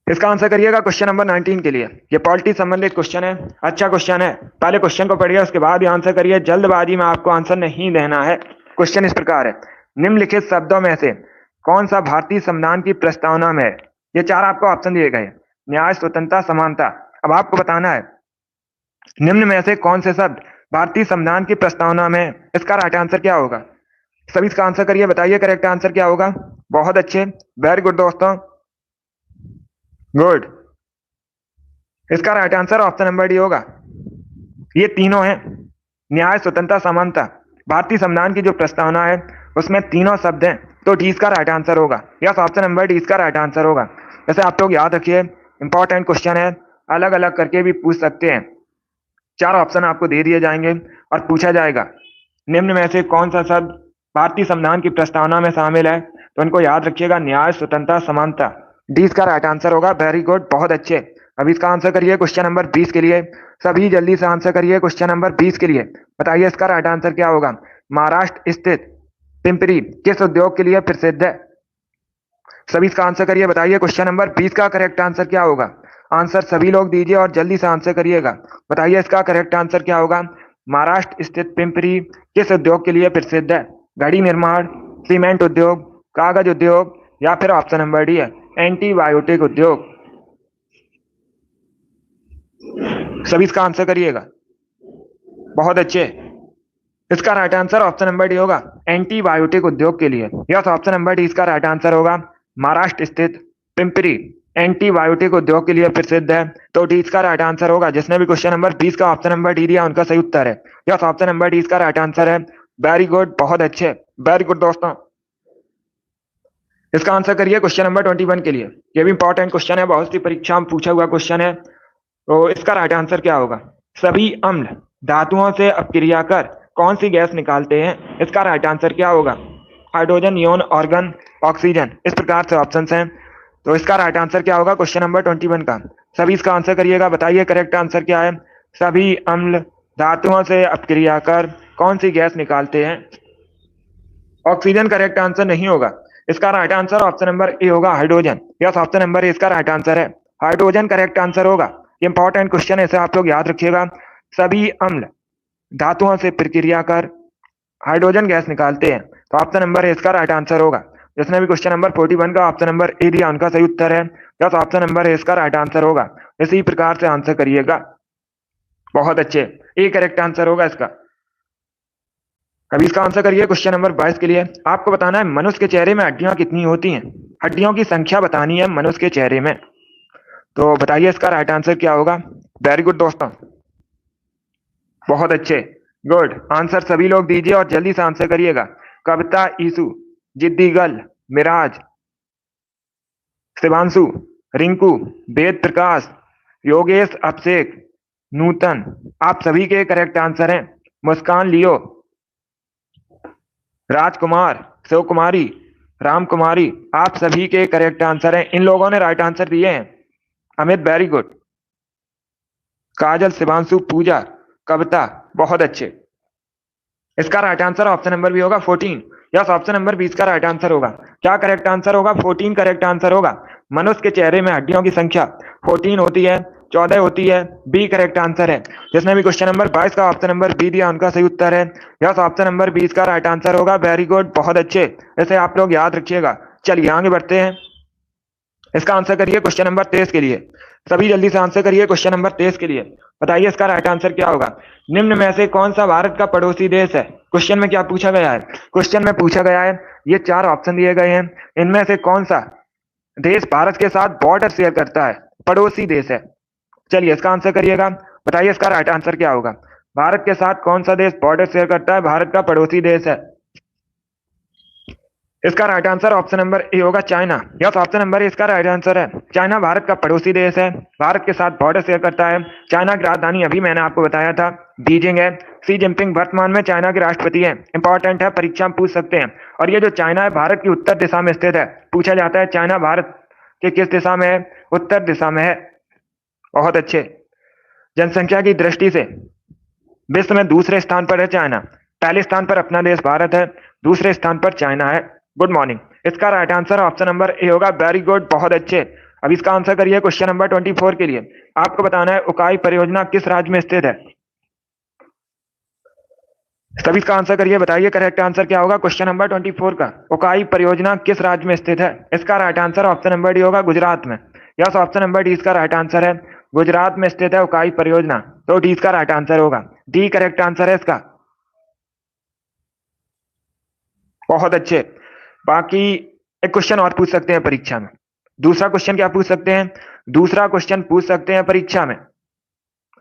इसका आंसर करिएगा क्वेश्चन नंबर 19 के लिए। ये पॉलिटी संबंधित क्वेश्चन है, अच्छा क्वेश्चन है। पहले क्वेश्चन को पढ़िए, उसके बाद ही आंसर करिए। जल्दबाजी में आपको आंसर नहीं देना है। क्वेश्चन इस प्रकार है, निम्नलिखित शब्दों में से कौन सा भारतीय संविधान की प्रस्तावना में है? ये चार आपको ऑप्शन दिए गए, न्याय, स्वतंत्रता, समानता। अब आपको बताना है निम्न में से कौन से शब्द भारतीय संविधान की प्रस्तावना में है। इसका राइट आंसर क्या होगा? सभी इसका आंसर करिए, बताइए करेक्ट आंसर क्या होगा। बहुत अच्छे, वेरी गुड दोस्तों, गुड। इसका right answer option number D होगा। ये तीनों हैं, न्याय, स्वतंत्रता, समानता। भारतीय संविधान की जो प्रस्तावना है उसमें तीनों शब्द हैं, तो डी इसका राइट आंसर होगा। यस, ऑप्शन नंबर डी इसका राइट आंसर होगा। वैसे आप लोग याद रखिए, इंपॉर्टेंट क्वेश्चन है, अलग अलग करके भी पूछ सकते हैं। चार ऑप्शन आपको दे दिए जाएंगे और पूछा जाएगा निम्न में से कौन सा शब्द भारतीय संविधान की प्रस्तावना में शामिल है, तो इनको याद रखिएगा, न्याय, स्वतंत्रता, समानता। डी इसका राइट आंसर होगा। वेरी गुड, बहुत अच्छे। अब इसका आंसर करिए क्वेश्चन नंबर 20 के लिए। सभी जल्दी से आंसर करिए क्वेश्चन नंबर 20 के लिए। बताइए इसका राइट आंसर क्या होगा। महाराष्ट्र स्थित पिंपरी किस उद्योग के लिए प्रसिद्ध है? सभी इसका आंसर करिए, बताइए क्वेश्चन नंबर 20 का करेक्ट आंसर क्या होगा। आंसर सभी लोग दीजिए और जल्दी से आंसर करिएगा। बताइए इसका करेक्ट आंसर क्या होगा। महाराष्ट्र स्थित पिंपरी किस उद्योग के लिए प्रसिद्ध है? घड़ी निर्माण, सीमेंट उद्योग, कागज उद्योग, या फिर ऑप्शन नंबर डी है एंटीबायोटिक उद्योग। सभी इसका आंसर करिएगा, बहुत अच्छे। इसका right answer option number D होगा, एंटीबायोटिक उद्योग के लिए। यस, ऑप्शन नंबर डी इसका राइट आंसर होगा। महाराष्ट्र स्थित पिंपरी एंटीबायोटिक उद्योग के लिए प्रसिद्ध है, तो डी इसका राइट आंसर होगा। जिसने भी क्वेश्चन नंबर 20 का ऑप्शन नंबर डी दिया उनका सही उत्तर है। यस, ऑप्शन नंबर डी इसका राइट आंसर है। वेरी गुड, बहुत अच्छे, वेरी गुड दोस्तों। इसका आंसर करिए क्वेश्चन नंबर 21 के लिए। ये भी इंपॉर्टेंट क्वेश्चन है, बहुत सी परीक्षा में पूछा हुआ क्वेश्चन है। तो इसका राइट आंसर क्या होगा। सभी अम्ल धातुओं से अपक्रिया कर कौन सी गैस निकालते हैं? इसका राइट आंसर क्या होगा। हाइड्रोजन, नियोन, ऑर्गन, ऑक्सीजन, इस प्रकार से ऑप्शन हैं। तो इसका राइट आंसर क्या होगा क्वेश्चन नंबर 21 का। सभी इसका आंसर करिएगा, बताइए करेक्ट आंसर क्या है। सभी अम्ल धातुओं से अपक्रिया कर कौन सी गैस निकालते हैं? ऑक्सीजन करेक्ट आंसर नहीं होगा। इसका right answer option number A होगा, hydrogen. Yes, option number A इसका राइट आंसर है। हाइड्रोजन करेक्ट आंसर होगा। इंपॉर्टेंट क्वेश्चन है, इसे आप लोग याद रखिएगा। सभी अम्ल धातुओं से प्रक्रिया कर हाइड्रोजन गैस निकालते हैं, तो ऑप्शन नंबर ए इसका राइट आंसर होगा। जिसने भी क्वेश्चन नंबर 41 का ऑप्शन नंबर ए दिया उनका सही उत्तर है। यस, ऑप्शन नंबर ए इसका राइट आंसर होगा। इसी प्रकार से आंसर करिएगा, बहुत अच्छे, ए करेक्ट आंसर होगा इसका। अभी इसका आंसर करिए क्वेश्चन नंबर 22 के लिए। आपको बताना है मनुष्य के चेहरे में हड्डियां कितनी होती हैं। हड्डियों की संख्या बतानी है मनुष्य के चेहरे में, तो बताइए इसका राइट आंसर क्या होगा। वेरी गुड दोस्तों, बहुत अच्छे, गुड। आंसर सभी लोग दीजिए और जल्दी से आंसर करिएगा। कविता, ईसु, जिद्दीगल, मिराज, शिवांशु, रिंकू, वेद प्रकाश, योगेश, अभिषेक, नूतन, आप सभी के करेक्ट आंसर हैं। मुस्कान, लियो, राजकुमार, शिव कुमारी, राम कुमारी, आप सभी के करेक्ट आंसर हैं। इन लोगों ने राइट आंसर दिए हैं। Amit, very good. काजल, शिवांशु, पूजा, कविता, बहुत अच्छे। इसका right answer option number B होगा 14। यस, ऑप्शन नंबर 20 का राइट आंसर होगा। क्या करेक्ट आंसर होगा? 14 करेक्ट आंसर होगा। मनुष्य के चेहरे में हड्डियों की संख्या 14 होती है, 14 होती है। बी करेक्ट आंसर है। जिसने भी क्वेश्चन नंबर 22 का ऑप्शन नंबर बी दिया उनका सही उत्तर है। यस, ऑप्शन नंबर 20 का राइट आंसर होगा। वेरी गुड, बहुत अच्छे, इसे आप लोग याद रखिएगा। चलिए आगे बढ़ते हैं। इसका आंसर करिए क्वेश्चन नंबर 23 के लिए। सभी जल्दी से आंसर करिए क्वेश्चन नंबर 23 के लिए। बताइए इसका राइट आंसर क्या होगा। निम्न में से कौन सा भारत का पड़ोसी देश है? क्वेश्चन में क्या पूछा गया है? क्वेश्चन में पूछा गया है, ये चार ऑप्शन दिए गए हैं, इनमें से कौन सा देश भारत के साथ बॉर्डर शेयर करता है, पड़ोसी देश है। चलिए इसका आंसर करिएगा, बताइए इसका राइट आंसर क्या होगा। भारत के साथ कौन सा देश बॉर्डर शेयर करता है, भारत का पड़ोसी देश है। इसका right answer option number A होगा China. Yes, option number A इसका राइट आंसर है। चाइना भारत का पड़ोसी देश है, भारत के साथ बॉर्डर शेयर करता है। चाइना की राजधानी अभी मैंने आपको बताया था बीजिंग है। शी जिनपिंग वर्तमान में चाइना के राष्ट्रपति हैं। इंपॉर्टेंट है, परीक्षा में पूछ सकते हैं। और ये जो चाइना है भारत की उत्तर दिशा में स्थित है। पूछा जाता है चाइना भारत के किस दिशा में है? उत्तर दिशा में है। बहुत अच्छे। जनसंख्या की दृष्टि से विश्व में दूसरे स्थान पर है चाइना। पहले स्थान पर अपना देश भारत है, दूसरे स्थान पर चाइना है। Good morning. इसका right answer option number A होगा। वेरी गुड, बहुत अच्छे। अब इसका आंसर करिए क्वेश्चन नंबर 24 के लिए। आपको बताना है उकाई परियोजना किस राज्य में स्थित है। सभी इसका आंसर करिए, बताइए करेक्ट आंसर क्या होगा क्वेश्चन नंबर 24 का। उकाई परियोजना किस राज्य में स्थित है? इसका right answer option number D होगा, गुजरात में। यस, ऑप्शन नंबर डी इसका राइट आंसर है। गुजरात में स्थित है उकाई परियोजना, तो डी इसका राइट आंसर होगा। डी करेक्ट आंसर है इसका। बहुत अच्छे। बाकी एक क्वेश्चन और पूछ सकते हैं परीक्षा में। दूसरा क्वेश्चन क्या पूछ सकते हैं? दूसरा क्वेश्चन पूछ सकते हैं परीक्षा में,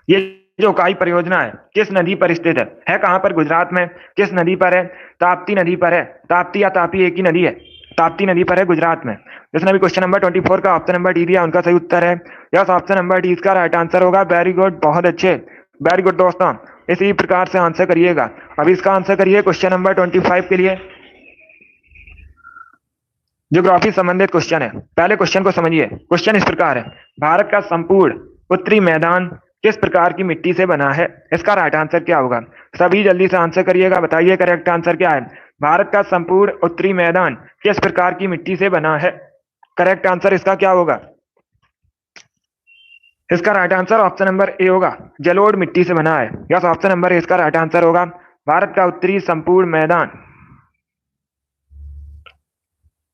ये जो उकाई परियोजना है किस नदी पर स्थित है कहां पर? गुजरात में। किस नदी पर है? ताप्ती नदी पर है। ताप्ती या तापी एक ही नदी है। ताप्ती नदी पर है गुजरात में। जिसने भी क्वेश्चन नंबर 24 का ऑप्शन नंबर डी दिया उनका सही उत्तर है। यस, ऑप्शन नंबर डी इसका राइट आंसर होगा। वेरी गुड, बहुत अच्छे। वेरी गुड दोस्तों, इसी प्रकार से आंसर करिएगा। अभी इसका आंसर करिए क्वेश्चन नंबर 25 के लिए। ज्योग्राफी संबंधित क्वेश्चन है। पहले क्वेश्चन को समझिए। क्वेश्चन इस प्रकार है, भारत का संपूर्ण उत्तरी मैदान किस प्रकार की मिट्टी से बना है? इसका राइट आंसर क्या होगा? सभी जल्दी से आंसर करिएगा, बताइए करेक्ट आंसर क्या है। भारत का संपूर्ण उत्तरी मैदान किस प्रकार की मिट्टी से बना है? करेक्ट आंसर इसका क्या होगा? इसका right answer option number A होगा, जलोढ़ मिट्टी से बना है। यस, ऑप्शन नंबर ए इसका राइट आंसर होगा। भारत का उत्तरी संपूर्ण मैदान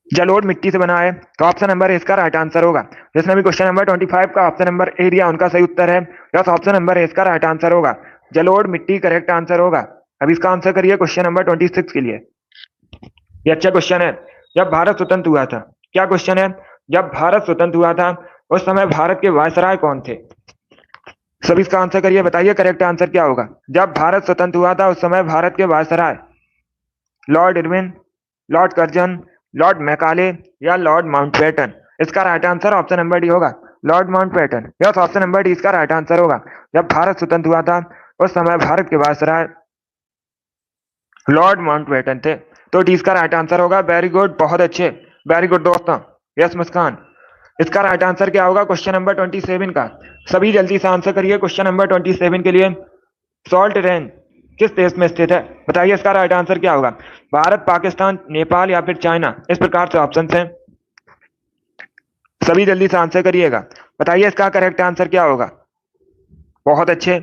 जलोढ़ मिट्टी से बना है, तो ऑप्शन नंबर इसका राइट आंसर होगा। जिसने भी क्वेश्चन नंबर 25 का ऑप्शन नंबर ए दिया उनका सही उत्तर है। यस, ऑप्शन नंबर इसका राइट आंसर होगा। जलोढ़ मिट्टी करेक्ट आंसर होगा। अब इसका आंसर करिए क्वेश्चन नंबर 26 के लिए। ये अच्छा क्वेश्चन है। जब भारत स्वतंत्र हुआ था, क्या क्वेश्चन है? जब भारत स्वतंत्र हुआ था उस समय भारत के वायसराय कौन थे? सभी इसका आंसर करिए, बताइए करेक्ट आंसर क्या होगा। जब भारत स्वतंत्र हुआ था उस समय भारत के viceroy Lord Irwin, Lord Curzon, Lord Macaulay या लॉर्ड माउंटबेटन? इसका right answer option number D होगा, Lord Mountbatten. Yes, option number D इसका राइट आंसर होगा। जब भारत स्वतंत्र हुआ था उस समय भारत के वायसराय लॉर्ड माउंटबेटन थे, तो डी इसका राइट आंसर होगा। वेरी गुड, बहुत अच्छे। वेरी गुड दोस्तों। यस मुस्कान, इसका राइट आंसर क्या होगा क्वेश्चन नंबर 27 का? सभी जल्दी से आंसर करिए क्वेश्चन नंबर 27 के लिए। सॉल्ट रेंज किस देश में स्थित है? बताइए इसका राइट आंसर क्या होगा। भारत, पाकिस्तान, नेपाल या फिर चाइना? इस प्रकार से ऑप्शन हैं, सभी जल्दी से आंसर करिएगा। बताइए इसका करेक्ट आंसर क्या होगा। बहुत अच्छे।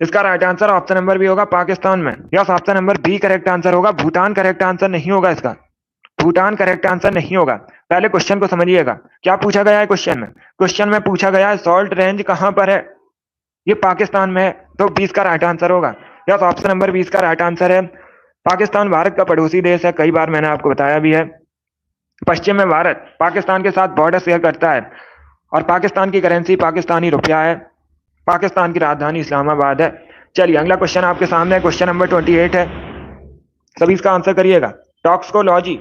इसका right answer option number B होगा, पाकिस्तान में। Yes, option number B correct answer होगा। भूटान करेक्ट आंसर नहीं होगा इसका। भूटान करेक्ट आंसर नहीं होगा। पहले क्वेश्चन को समझिएगा, क्या पूछा गया है क्वेश्चन में? क्वेश्चन में पूछा गया है सॉल्ट रेंज कहां पर है? ये पाकिस्तान में है, तो 20 का राइट आंसर होगा। यस, ऑप्शन नंबर 20 का राइट आंसर है। पाकिस्तान भारत का पड़ोसी देश है, कई बार मैंने आपको बताया भी है। पश्चिम में भारत पाकिस्तान के साथ बॉर्डर शेयर करता है और पाकिस्तान की करेंसी पाकिस्तानी रुपया है। पाकिस्तान की राजधानी इस्लामाबाद है। चलिए अगला क्वेश्चन आपके सामने है, क्वेश्चन नंबर 28 है। सभी इसका आंसर करिएगा। टॉक्सिकोलॉजी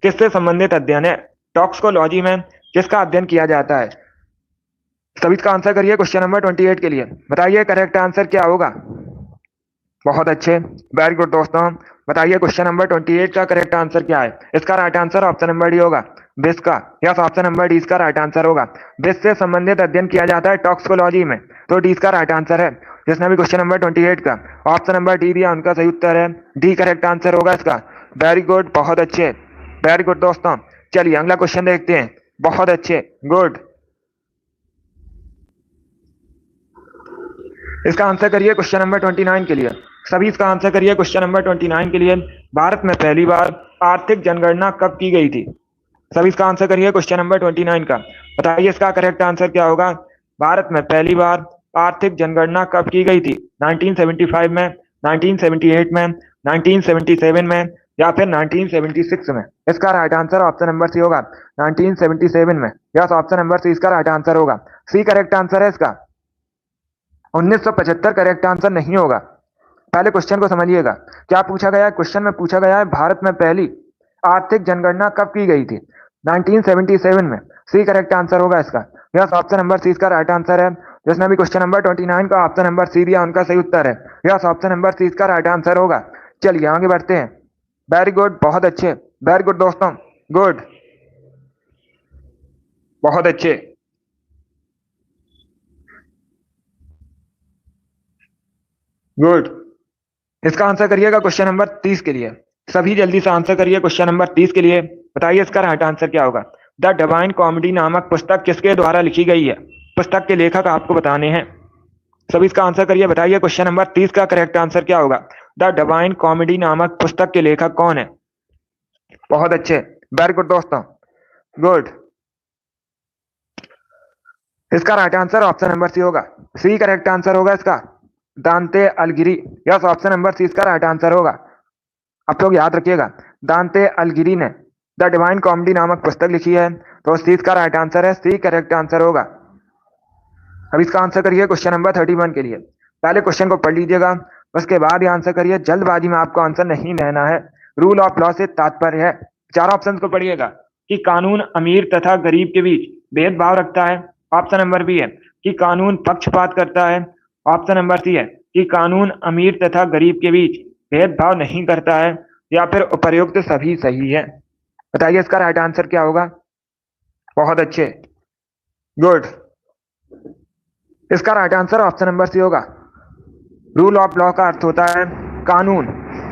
किससे संबंधित अध्ययन है? टॉक्सिकोलॉजी में किसका अध्ययन किया जाता है? सभी इसका आंसर करिए क्वेश्चन नंबर 28 के लिए। बताइए करेक्ट आंसर क्या होगा। बहुत अच्छे, वेरी गुड दोस्तों। बताइए क्वेश्चन नंबर 28 का करेक्ट आंसर क्या है? इसका right answer option number D होगा, विष का। यस, ऑप्शन नंबर डी इसका राइट आंसर होगा। विष से संबंधित अध्ययन किया जाता है टॉक्सिकोलॉजी में, तो डी इसका राइट आंसर है। जिसने भी क्वेश्चन नंबर 28 का ऑप्शन नंबर डी दिया उनका सही उत्तर है। डी करेक्ट आंसर होगा इसका। वेरी गुड, बहुत अच्छे। वेरी गुड दोस्तों। चलिए अगला क्वेश्चन देखते हैं। बहुत अच्छे, गुड। इसका आंसर करिए क्वेश्चन नंबर 29 के लिए। सभी इसका आंसर करिए क्वेश्चन नंबर 29 के लिए। भारत में पहली बार आर्थिक जनगणना कब की गई थी? सभी इसका आंसर करिए क्वेश्चन नंबर 29 का। बताइए इसका करेक्ट आंसर क्या होगा। भारत में पहली बार आर्थिक जनगणना कब की गई थी? 1975 में, 1978 में, 1977 में या फिर 1976 में? इसका right answer option number C होगा, 1977 में। यस, ऑप्शन नंबर सी इसका राइट आंसर होगा। सी करेक्ट आंसर है इसका। 1975 करेक्ट आंसर नहीं होगा। पहले क्वेश्चन को समझिएगा, क्या पूछा गया है। क्वेश्चन में पूछा गया है भारत में पहली आर्थिक जनगणना कब की गई थी? 1977 में। सी करेक्ट आंसर होगा इसका। यस, ऑप्शन नंबर सी इसका राइट आंसर है। जिसने भी क्वेश्चन नंबर 29 का ऑप्शन नंबर सी दिया उनका सही उत्तर है। यस, ऑप्शन नंबर सी इसका राइट आंसर होगा। चलिए आगे बढ़ते हैं। वेरी गुड, बहुत अच्छे, वेरी गुड दोस्तों, गुड, बहुत अच्छे, गुड। इसका आंसर करिएगा क्वेश्चन नंबर 30 के लिए। सभी जल्दी से आंसर करिए क्वेश्चन नंबर 30 के लिए। बताइए इसका राइट आंसर क्या होगा। द डिवाइन कॉमेडी नामक पुस्तक किसके द्वारा लिखी गई है? पुस्तक के लेखक आपको बताने हैं। सभी इसका आंसर करिए। बताइए क्वेश्चन नंबर 30 का करेक्ट आंसर क्या होगा। द डिवाइन कॉमेडी नामक पुस्तक के लेखक कौन है? बहुत अच्छे, वेरी गुड दोस्तों, गुड। इसका right answer option number C होगा। सी करेक्ट आंसर होगा इसका, दांते अलगिरी। यस, ऑप्शन नंबर सी इसका राइट आंसर होगा। आप लोग याद रखिएगा, दांते अलगिरी ने द डिवाइन कॉमेडी नामक पुस्तक लिखी है, तो सी इसका राइट आंसर है। सी करेक्ट आंसर होगा। अब इसका आंसर करिए क्वेश्चन नंबर 31 के लिए। पहले क्वेश्चन को पढ़ लीजिएगा, उसके बाद ये आंसर करिए। जल्दबाजी में आपको आंसर नहीं देना है। रूल ऑफ लॉ से तात्पर्य है, चार ऑप्शन को पढ़िएगा, कि कानून अमीर तथा गरीब के बीच भेदभाव रखता है। ऑप्शन नंबर बी है कि कानून पक्षपात करता है। ऑप्शन नंबर सी है कि कानून अमीर तथा गरीब के बीच भेदभाव नहीं करता है। या फिर उपर्युक्त सभी सही है। बताइए इसका राइट आंसर क्या होगा। बहुत अच्छे, गुड। इसका right answer option number C होगा। रूल ऑफ लॉ का अर्थ होता है कानून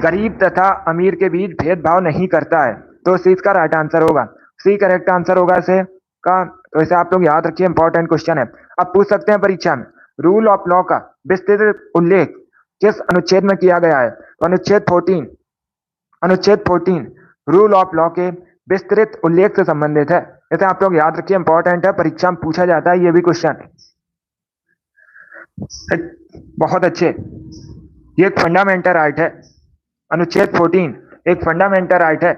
गरीब तथा अमीर के बीच भेदभाव नहीं करता है, तो सी इसका राइट आंसर होगा। सी करेक्ट आंसर होगा इसे का। तो इसे आप लोग याद रखिए, इंपॉर्टेंट क्वेश्चन है। अब पूछ सकते हैं परीक्षा में, रूल ऑफ लॉ का विस्तृत उल्लेख किस अनुच्छेद में किया गया है? तो अनुच्छेद 14, अनुच्छेद 14 रूल ऑफ लॉ के विस्तृत उल्लेख से संबंधित है। इसे आप लोग याद रखिए, इंपॉर्टेंट है, परीक्षा में पूछा जाता है ये भी क्वेश्चन। बहुत अच्छे, ये एक फंडामेंटल राइट है। अनुच्छेद 14 एक फंडामेंटल राइट है,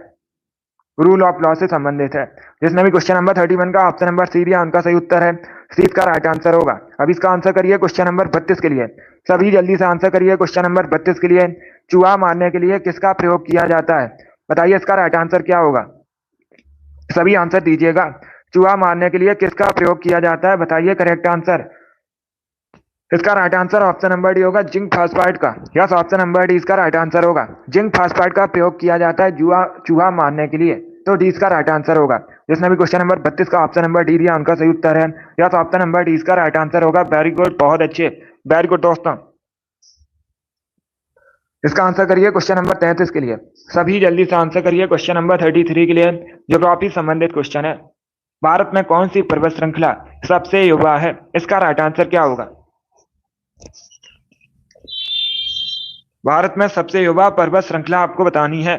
रूल ऑफ लॉ से संबंधित है। जिसने भी क्वेश्चन नंबर 31 का ऑप्शन नंबर सी दिया उनका सही उत्तर है। सी का राइट आंसर होगा। अब इसका आंसर करिए क्वेश्चन नंबर 32 के लिए। सभी जल्दी से आंसर करिए क्वेश्चन नंबर 32 के लिए। चूहा मारने के लिए किसका प्रयोग किया जाता है? बताइए इसका राइट आंसर क्या होगा। सभी आंसर दीजिएगा। चूहा मारने के लिए किसका प्रयोग किया जाता है? बताइए करेक्ट आंसर। इसका right answer option number D होगा, जिंक फास्फाइड का। यस, ऑप्शन नंबर डी इसका राइट आंसर होगा। जिंक फास्फाइड का प्रयोग किया जाता है चूहा मारने के लिए, तो डी इसका राइट आंसर होगा। जिसने भी क्वेश्चन नंबर 32 का ऑप्शन नंबर डी दिया उनका सही उत्तर है। यस, ऑप्शन नंबर डी इसका राइट आंसर होगा। वेरी गुड, बहुत अच्छे, वेरी गुड दोस्तों। इसका आंसर करिए क्वेश्चन नंबर 33 के लिए। सभी जल्दी से आंसर करिए क्वेश्चन नंबर 33 के लिए। ज्योग्राफी संबंधित क्वेश्चन है। भारत में कौन सी पर्वत श्रृंखला सबसे युवा है? इसका राइट आंसर क्या होगा। भारत में सबसे युवा पर्वत श्रृंखला आपको बतानी है।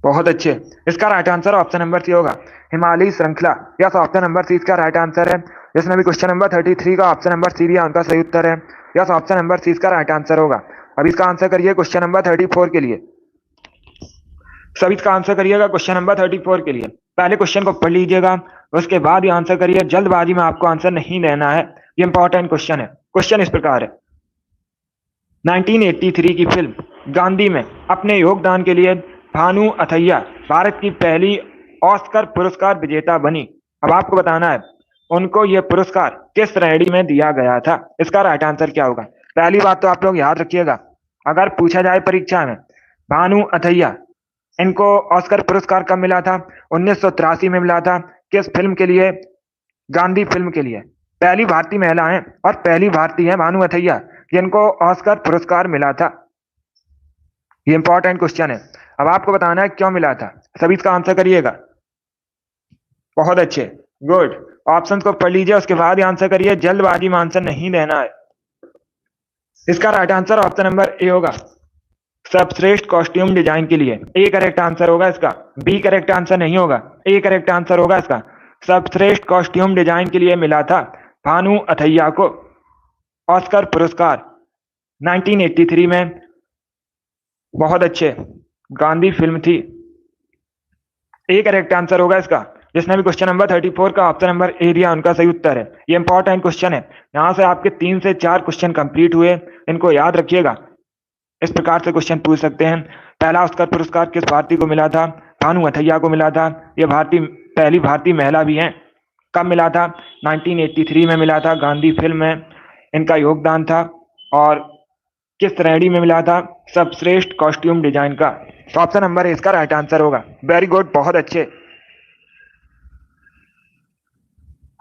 बहुत अच्छे, इसका right answer option number C होगा, हिमालय श्रृंखला। यस, ऑप्शन नंबर सी इसका राइट आंसर है। जिसने भी क्वेश्चन नंबर 33 का ऑप्शन नंबर सी दिया उनका सही उत्तर है। यस, ऑप्शन नंबर सी इसका राइट आंसर होगा। अब इसका आंसर करिए क्वेश्चन नंबर 34 के लिए। सभी इसका आंसर करिएगा क्वेश्चन नंबर 34 के लिए। पहले क्वेश्चन को पढ़ लीजिएगा, उसके बाद ये आंसर करिए। जल्दबाजी में आपको आंसर नहीं देना है, ये इंपॉर्टेंट क्वेश्चन है। क्वेश्चन इस प्रकार है, 1983 की फिल्म गांधी में अपने योगदान के लिए भानु अथैया भारत की पहली ऑस्कर पुरस्कार विजेता बनी। अब आपको बताना है उनको यह पुरस्कार किस श्रेणी में दिया गया था। इसका राइट आंसर क्या होगा। पहली बात तो आप लोग याद रखिएगा, अगर पूछा जाए परीक्षा में भानु अथैया इनको ऑस्कर पुरस्कार कब मिला था? 1983 में मिला था। किस फिल्म के लिए? गांधी फिल्म के लिए। पहली भारतीय महिला है और पहली भारतीय है भानु अथैया जिनको ऑस्कर पुरस्कार मिला था। ये इंपॉर्टेंट क्वेश्चन है। अब आपको बताना है क्यों मिला था। सभी इसका आंसर करिएगा। बहुत अच्छे, गुड। ऑप्शन को पढ़ लीजिए, उसके बाद ही आंसर करिए। जल्दबाजी में आंसर नहीं देना है। इसका right answer option number A होगा, सर्वश्रेष्ठ कॉस्ट्यूम डिजाइन के लिए। ए करेक्ट आंसर होगा इसका, बी करेक्ट आंसर नहीं होगा। ए करेक्ट आंसर होगा इसका। सर्वश्रेष्ठ कॉस्ट्यूम डिजाइन के लिए मिला था भानु अथैया को ऑस्कर पुरस्कार 1983 में। बहुत अच्छे, गांधी फिल्म थी। ए करेक्ट आंसर होगा इसका। जिसने भी क्वेश्चन नंबर 34 का ऑप्शन नंबर ए दिया उनका सही उत्तर है। ये इंपॉर्टेंट क्वेश्चन है। यहां से आपके 3 से 4 क्वेश्चन कंप्लीट हुए, इनको याद रखिएगा। इस प्रकार से क्वेश्चन पूछ सकते हैं। पहला ऑस्कर पुरस्कार किस भारतीय को मिला था? भानु अथैया को मिला था। ये पहली भारतीय महिला भी हैं। कब मिला था? 1983 में मिला था। गांधी फिल्म में इनका योगदान था। और किस श्रेणी में मिला था? सर्वश्रेष्ठ कॉस्ट्यूम डिजाइन का। तो ऑप्शन नंबर इसका राइट आंसर होगा। वेरी गुड, बहुत अच्छे।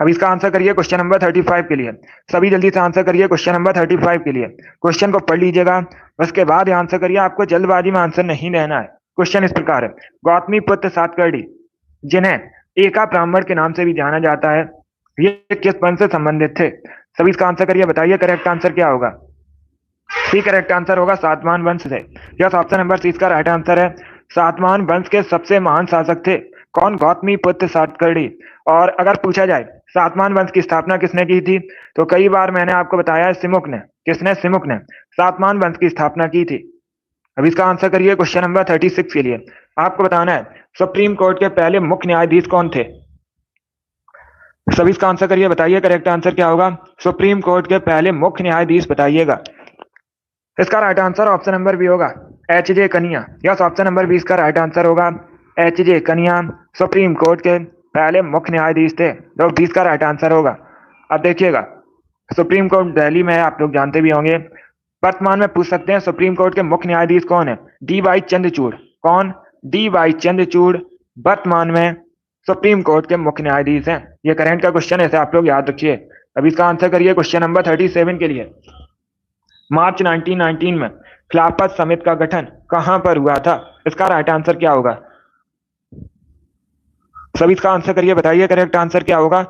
अब इसका आंसर करिए क्वेश्चन नंबर 35 के लिए। सभी जल्दी से आंसर करिए क्वेश्चन नंबर 35 के लिए। क्वेश्चन को पढ़ लीजिएगा, उसके बाद आंसर करिए। आपको जल्दबाजी में आंसर नहीं देना है। क्वेश्चन इस प्रकार है, गौतमी पुत्र सातकर्णी, जिन्हें एका ब्राह्मण के नाम से भी जाना जाता है, ये किस वंश से संबंधित थे? सभी इसका आंसर करिए, बताइए करेक्ट आंसर क्या होगा। सी करेक्ट आंसर होगा सातवाहन वंश से। यस, ऑप्शन नंबर सी इसका राइट आंसर है। सातवाहन वंश के सबसे महान शासक थे कौन? गौतमी पुत्र सातकर्णी। और अगर पूछा जाए सातवाहन वंश की स्थापना किसने की थी, तो कई बार मैंने आपको बताया सिमुक ने। किसने? सिमुक ने सातवाहन वंश की स्थापना की थी। अब इसका आंसर करिए क्वेश्चन नंबर 36 के लिए। आपको बताना है सुप्रीम कोर्ट के पहले मुख्य न्यायाधीश कौन थे? सभी इसका आंसर करिए, बताइए करेक्ट आंसर क्या होगा। सुप्रीम कोर्ट के पहले मुख्य न्यायाधीश बताइएगा। इसका right answer option number B होगा, HJ. Kania. Yes, option number B इसका राइट आंसर होगा, एच.जे. कनिया सुप्रीम कोर्ट के पहले मुख्य न्यायाधीश थे। तो 20 का राइट आंसर होगा। अब देखिएगा, सुप्रीम कोर्ट दिल्ली में है, आप लोग जानते भी होंगे। वर्तमान में पूछ सकते हैं सुप्रीम कोर्ट के मुख्य न्यायाधीश कौन है? डी.वाई. चंद्रचूड़। कौन? डी.वाई. चंद्रचूड़ वर्तमान में सुप्रीम कोर्ट के मुख्य न्यायाधीश हैं। ये करंट का क्वेश्चन है, इसे आप लोग याद रखिए। अब इसका आंसर करिए क्वेश्चन नंबर 37 के लिए। मार्च 1919 में खिलाफत समिति का गठन कहां पर हुआ था? इसका राइट आंसर क्या होगा? सभी इसका आंसर करिए, बताइए करेक्ट आंसर क्या होगा।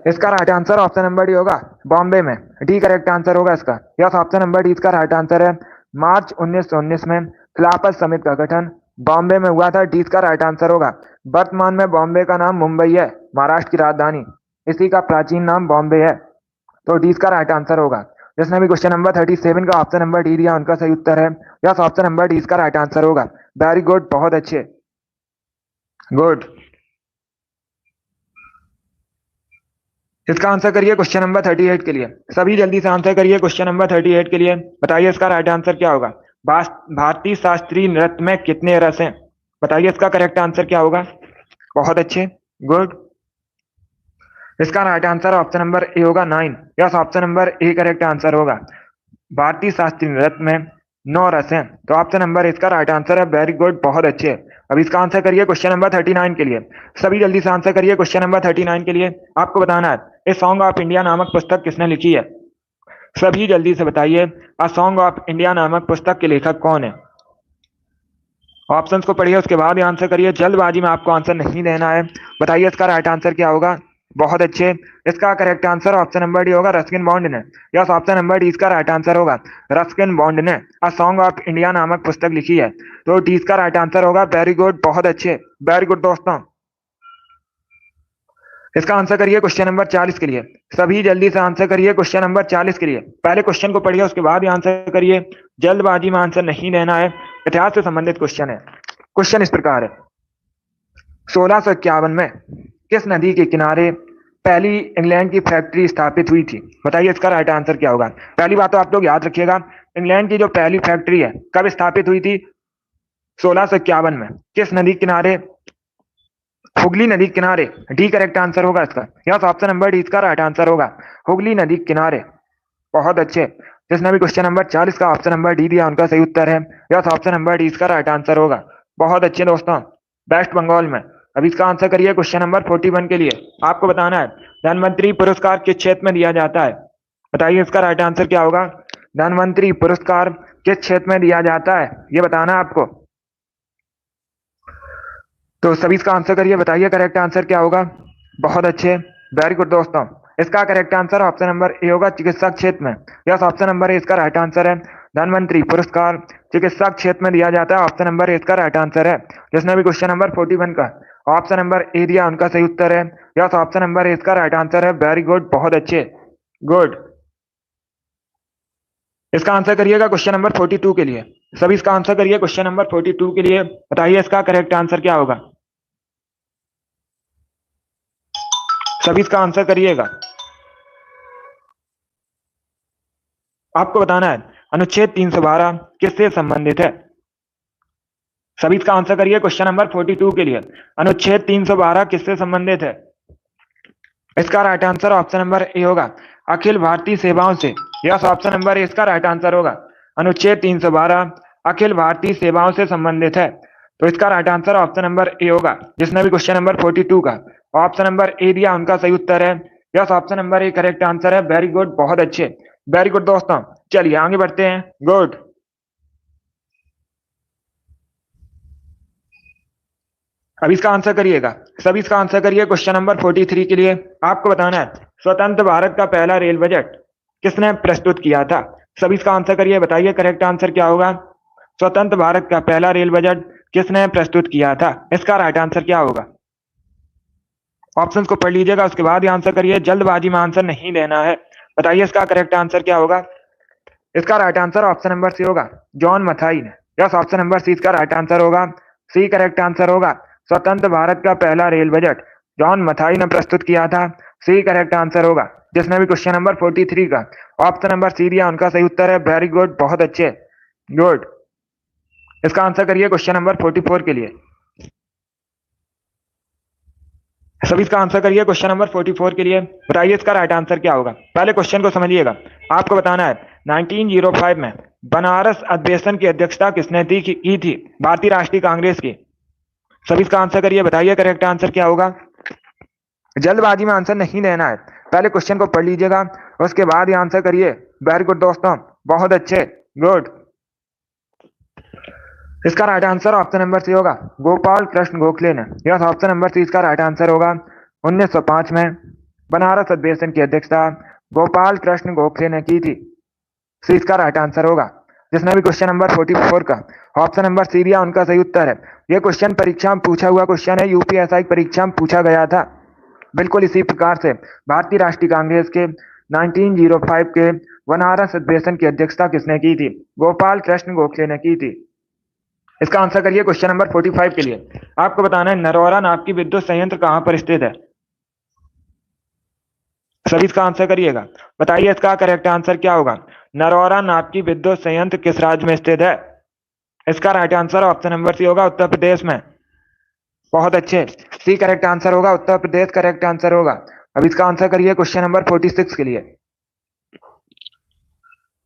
इसका right answer option number D होगा, बॉम्बे में। डी करेक्ट आंसर होगा इसका। यस, ऑप्शन नंबर डी इसका राइट आंसर है। मार्च 1919 में खिलाफत समिति का गठन बॉम्बे में हुआ था। डी इसका राइट आंसर होगा। वर्तमान में बॉम्बे का नाम मुंबई है, महाराष्ट्र की राजधानी। इसी का प्राचीन नाम बॉम्बे है। तो डी इसका राइट आंसर होगा। जिसने भी क्वेश्चन नंबर 37 का ऑप्शन नंबर डी दिया, उनका सही उत्तर है। यस, ऑप्शन नंबर डी इसका राइट आंसर होगा। वेरी गुड, बहुत अच्छे, गुड। इसका आंसर करिए क्वेश्चन नंबर 38 के लिए। सभी जल्दी से आंसर करिए क्वेश्चन नंबर 38 के लिए। बताइए इसका राइट आंसर क्या होगा। भारतीय शास्त्रीय नृत्य में कितने रस हैं? बताइए इसका करेक्ट आंसर क्या होगा। बहुत अच्छे, गुड। इसका right answer option number A होगा, 9। Yes, option number A correct answer होगा। भारतीय शास्त्रीय नृत्य में 9 रस हैं। तो ऑप्शन नंबर इसका राइट आंसर है। वेरी गुड, बहुत अच्छे। अब इसका आंसर करिए क्वेश्चन नंबर 39 के लिए। सभी जल्दी से आंसर करिए क्वेश्चन नंबर 39 के लिए। आपको बताना है ए सॉन्ग ऑफ इंडिया नामक पुस्तक किसने लिखी है? सभी जल्दी से बताइए, अ सॉन्ग ऑफ इंडिया नामक पुस्तक के लेखक कौन है? ऑप्शंस को पढ़िए, उसके बाद आंसर करिए। जल्दबाजी में आपको आंसर नहीं देना है। बताइए इसका राइट आंसर क्या होगा। बहुत अच्छे। इसका correct answer option number D होगा, रस्किन बॉन्ड ने। यस, ऑप्शन नंबर डी इसका राइट आंसर होगा। रस्किन बॉन्ड ने अ सॉन्ग ऑफ इंडिया नामक पुस्तक लिखी है। तो डी इसका राइट आंसर होगा। वेरी गुड, बहुत अच्छे, वेरी गुड दोस्तों। इसका आंसर करिए क्वेश्चन नंबर 40 के लिए। सभी जल्दी से आंसर करिए क्वेश्चन नंबर 40 के लिए। पहले क्वेश्चन को पढ़िए, उसके बाद ही आंसर करिए। जल्दबाजी में आंसर नहीं देना है। इतिहास से संबंधित क्वेश्चन है। क्वेश्चन इस प्रकार है, 1651 में किस नदी के किनारे पहली इंग्लैंड की फैक्ट्री स्थापित हुई थी? बताइए इसका राइट आंसर क्या होगा। पहली बात तो आप लोग याद रखिएगा, इंग्लैंड की जो पहली फैक्ट्री है कब स्थापित हुई थी? 1651 में। किस नदी किनारे? हुगली नदी किनारे। डी करेक्ट आंसर होगा इसका। यस, ऑप्शन नंबर डी इसका राइट आंसर होगा, हुगली नदी किनारे। बहुत अच्छे। जिसने भी क्वेश्चन नंबर 40 का ऑप्शन नंबर डी दिया, उनका सही उत्तर है। यस, ऑप्शन नंबर डी इसका राइट आंसर होगा। बहुत अच्छे दोस्तों, वेस्ट बंगाल में। अब इसका आंसर करिए क्वेश्चन नंबर 41 के लिए। आपको बताना है धनवंतरी पुरस्कार किस क्षेत्र में दिया जाता है? बताइए इसका राइट आंसर क्या होगा। धनवंतरी पुरस्कार किस क्षेत्र में दिया जाता है, ये बताना है आपको। तो सभी इसका आंसर करिए, बताइए करेक्ट आंसर क्या होगा। बहुत अच्छे, वेरी गुड दोस्तों। इसका correct answer option number A होगा, चिकित्सा क्षेत्र में। यस, ऑप्शन नंबर ए इसका राइट आंसर है। धनवंतरी पुरस्कार चिकित्सा क्षेत्र में दिया जाता है। ऑप्शन नंबर ए इसका राइट आंसर है। जिसने भी क्वेश्चन नंबर 41 का ऑप्शन नंबर ए दिया, उनका सही उत्तर है। यस, ऑप्शन नंबर ए इसका राइट आंसर है। वेरी गुड, बहुत अच्छे, गुड। इसका आंसर करिएगा क्वेश्चन नंबर 42 के लिए। सभी इसका आंसर करिए क्वेश्चन नंबर 42 के लिए। बताइए इसका करेक्ट आंसर क्या होगा। सभी इसका आंसर करिएगा। आपको बताना है अनुच्छेद 312 किससे संबंधित है? सभी इसका आंसर करिए क्वेश्चन नंबर 42 के लिए। अनुच्छेद 312 किससे संबंधित है? इसका right answer option number A होगा, अखिल भारतीय सेवाओं से। यस, ऑप्शन नंबर ए इसका राइट आंसर होगा। अनुच्छेद 312 अखिल भारतीय सेवाओं से संबंधित है, तो इसका right answer option number A होगा। जिसने भी क्वेश्चन नंबर 42 का ऑप्शन नंबर ए दिया उनका सही उत्तर है। Yes, option number A correct answer है। वेरी गुड, बहुत अच्छे, वेरी गुड दोस्तों। चलिए आगे बढ़ते हैं। गुड। अब इसका आंसर करिएगा, सभी इसका आंसर करिए क्वेश्चन नंबर 43 के लिए। आपको बताना है स्वतंत्र भारत का पहला रेल बजट किसने प्रस्तुत किया था? सभी इसका आंसर करिए, बताइए करेक्ट आंसर क्या होगा। स्वतंत्र भारत का पहला रेल बजट किसने प्रस्तुत किया था? इसका राइट आंसर क्या होगा? ऑप्शंस को पढ़ लीजिएगा, उसके बाद ही आंसर करिए, जल्दबाजी में आंसर नहीं देना है। बताइए इसका करेक्ट आंसर क्या होगा। इसका right answer option number C होगा, जॉन मथाई ने। यस, ऑप्शन नंबर सी इसका राइट आंसर होगा। सी करेक्ट आंसर होगा। स्वतंत्र भारत का पहला रेल बजट जॉन मथाई ने प्रस्तुत किया था। सी करेक्ट आंसर होगा। जिसने भी क्वेश्चन नंबर 43 का ऑप्शन नंबर सी दिया उनका सही उत्तर है। वेरी गुड, बहुत अच्छे, गुड। इसका आंसर करिए क्वेश्चन नंबर 44 के लिए। सभी इसका आंसर करिए क्वेश्चन नंबर 44 के लिए। बताइए इसका राइट आंसर क्या होगा। पहले क्वेश्चन को समझिएगा। आपको बताना है 1905 में बनारस अधिवेशन की अध्यक्षता किसने की थी? भारतीय राष्ट्रीय कांग्रेस की। सभी इसका आंसर करिए, बताइए करेक्ट आंसर क्या होगा। जल्दबाजी में आंसर नहीं देना है, पहले क्वेश्चन को पढ़ लीजिएगा, उसके बाद ही आंसर करिए। वेरी गुड दोस्तों, बहुत अच्छे, गुड। इसका right answer option number C होगा, गोपाल कृष्ण गोखले ने। यस, ऑप्शन नंबर सी इसका राइट आंसर होगा। 1905 में बनारस अधिवेशन की अध्यक्षता गोपाल कृष्ण गोखले ने की थी। सी इसका राइट आंसर होगा। जिसने भी क्वेश्चन नंबर 44 का ऑप्शन नंबर सी दिया उनका सही उत्तर है। यह क्वेश्चन परीक्षा में पूछा हुआ क्वेश्चन है, यूपीएससी परीक्षा में पूछा गया था। बिल्कुल इसी प्रकार से भारतीय राष्ट्रीय कांग्रेस के 1905 के बनारस अधिवेशन की अध्यक्षता किसने की थी? गोपाल कृष्ण गोखले ने की थी। इसका आंसर करिए क्वेश्चन नंबर 45 के लिए। आपको बताना है नरौरा नापकी विद्युत संयंत्र कहां पर स्थित है? सभी इसका आंसर करिएगा, बताइए इसका करेक्ट आंसर क्या होगा। नरौरा नापकी विद्युत संयंत्र किस राज्य में स्थित है? इसका right answer option number C होगा, उत्तर प्रदेश में। बहुत अच्छे, सी करेक्ट आंसर होगा, उत्तर प्रदेश करेक्ट आंसर होगा। अब इसका आंसर करिए क्वेश्चन नंबर 46 के लिए।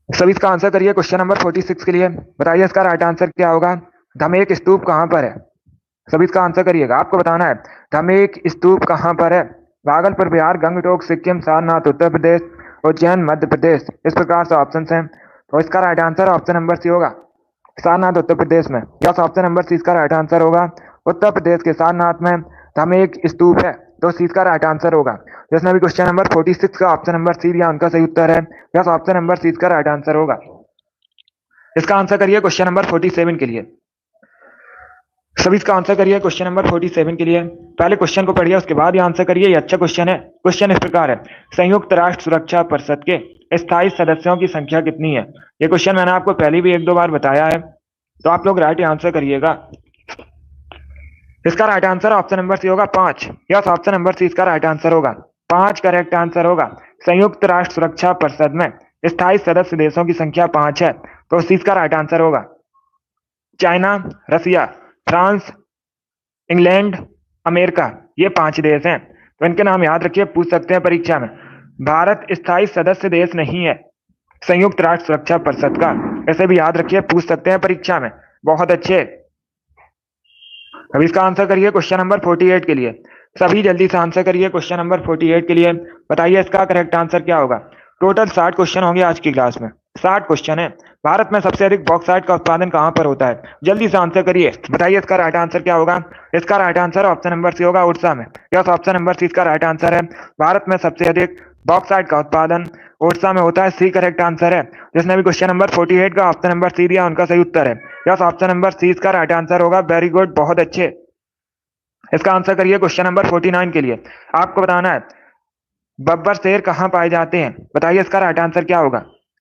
सभी इसका आंसर करिए क्वेश्चन नंबर 46 के लिए। बताइए इसका राइट आंसर क्या होगा। धमेक स्तूप कहां पर है? सभी इसका आंसर करिएगा। आपको बताना है धमेक स्तूप कहां पर है? भागलपुर, बिहार, गंगटोक, सिक्किम, सारनाथ उत्तर प्रदेश, उज्जैन मध्य प्रदेश। इस प्रकार से ऑप्शन हैं, तो इसका right answer option number C होगा, सारनाथ उत्तर प्रदेश में। यस, ऑप्शन नंबर सी इसका राइट आंसर होगा। उत्तर प्रदेश के सारनाथ में धमेक स्तूप है, तो सी इसका राइट आंसर होगा। जिसने भी क्वेश्चन नंबर 46 का ऑप्शन नंबर सी दिया उनका सही उत्तर है। यस, ऑप्शन नंबर सी इसका राइट आंसर होगा। इसका आंसर करिए क्वेश्चन नंबर 47 के लिए। सभी इसका आंसर करिए क्वेश्चन नंबर 47 के लिए। पहले क्वेश्चन को पढ़िए, उसके बाद ही आंसर करिए, ये अच्छा क्वेश्चन है। क्वेश्चन इस प्रकार है, संयुक्त राष्ट्र सुरक्षा परिषद के स्थायी सदस्यों की संख्या कितनी है? ये क्वेश्चन मैंने आपको पहले भी 1-2 बार बताया है, तो आप लोग राइट आंसर करिएगा। इसका right answer option number C होगा 5। यस, ऑप्शन नंबर सी इसका राइट आंसर होगा। 5 करेक्ट आंसर होगा। संयुक्त राष्ट्र सुरक्षा परिषद में स्थायी सदस्य देशों की संख्या 5 है, तो सी इसका राइट आंसर होगा। चाइना, रसिया, फ्रांस, इंग्लैंड, अमेरिका, ये 5 देश हैं, तो इनके नाम याद रखिए, पूछ सकते हैं परीक्षा में। भारत स्थायी सदस्य देश नहीं है संयुक्त राष्ट्र सुरक्षा परिषद का, ऐसे भी याद रखिए, पूछ सकते हैं परीक्षा में। बहुत अच्छे। अब इसका आंसर करिए क्वेश्चन नंबर 48 के लिए। सभी जल्दी से आंसर करिए क्वेश्चन नंबर 48 के लिए। बताइए इसका करेक्ट आंसर क्या होगा। टोटल 60 क्वेश्चन होंगे आज की क्लास में, 60 क्वेश्चन है। भारत में सबसे अधिक बॉक्साइट का उत्पादन कहां पर होता है? जल्दी से आंसर करिए, बताइए इसका राइट आंसर क्या होगा। इसका right answer option number C होगा, उड़ीसा में। यस, ऑप्शन नंबर सी इसका राइट आंसर है। भारत में सबसे अधिक बॉक्साइट का उत्पादन उड़ीसा में होता है, सी करेक्ट आंसर है। जिसने भी क्वेश्चन नंबर 48 का ऑप्शन नंबर सी दिया उनका सही उत्तर है। यस, ऑप्शन नंबर सी इसका राइट आंसर होगा। वेरी गुड, बहुत अच्छे। इसका आंसर करिए क्वेश्चन नंबर 49 के लिए। आपको बताना है बब्बर शेर कहां पाए जाते हैं? बताइए इसका राइट आंसर क्या होगा।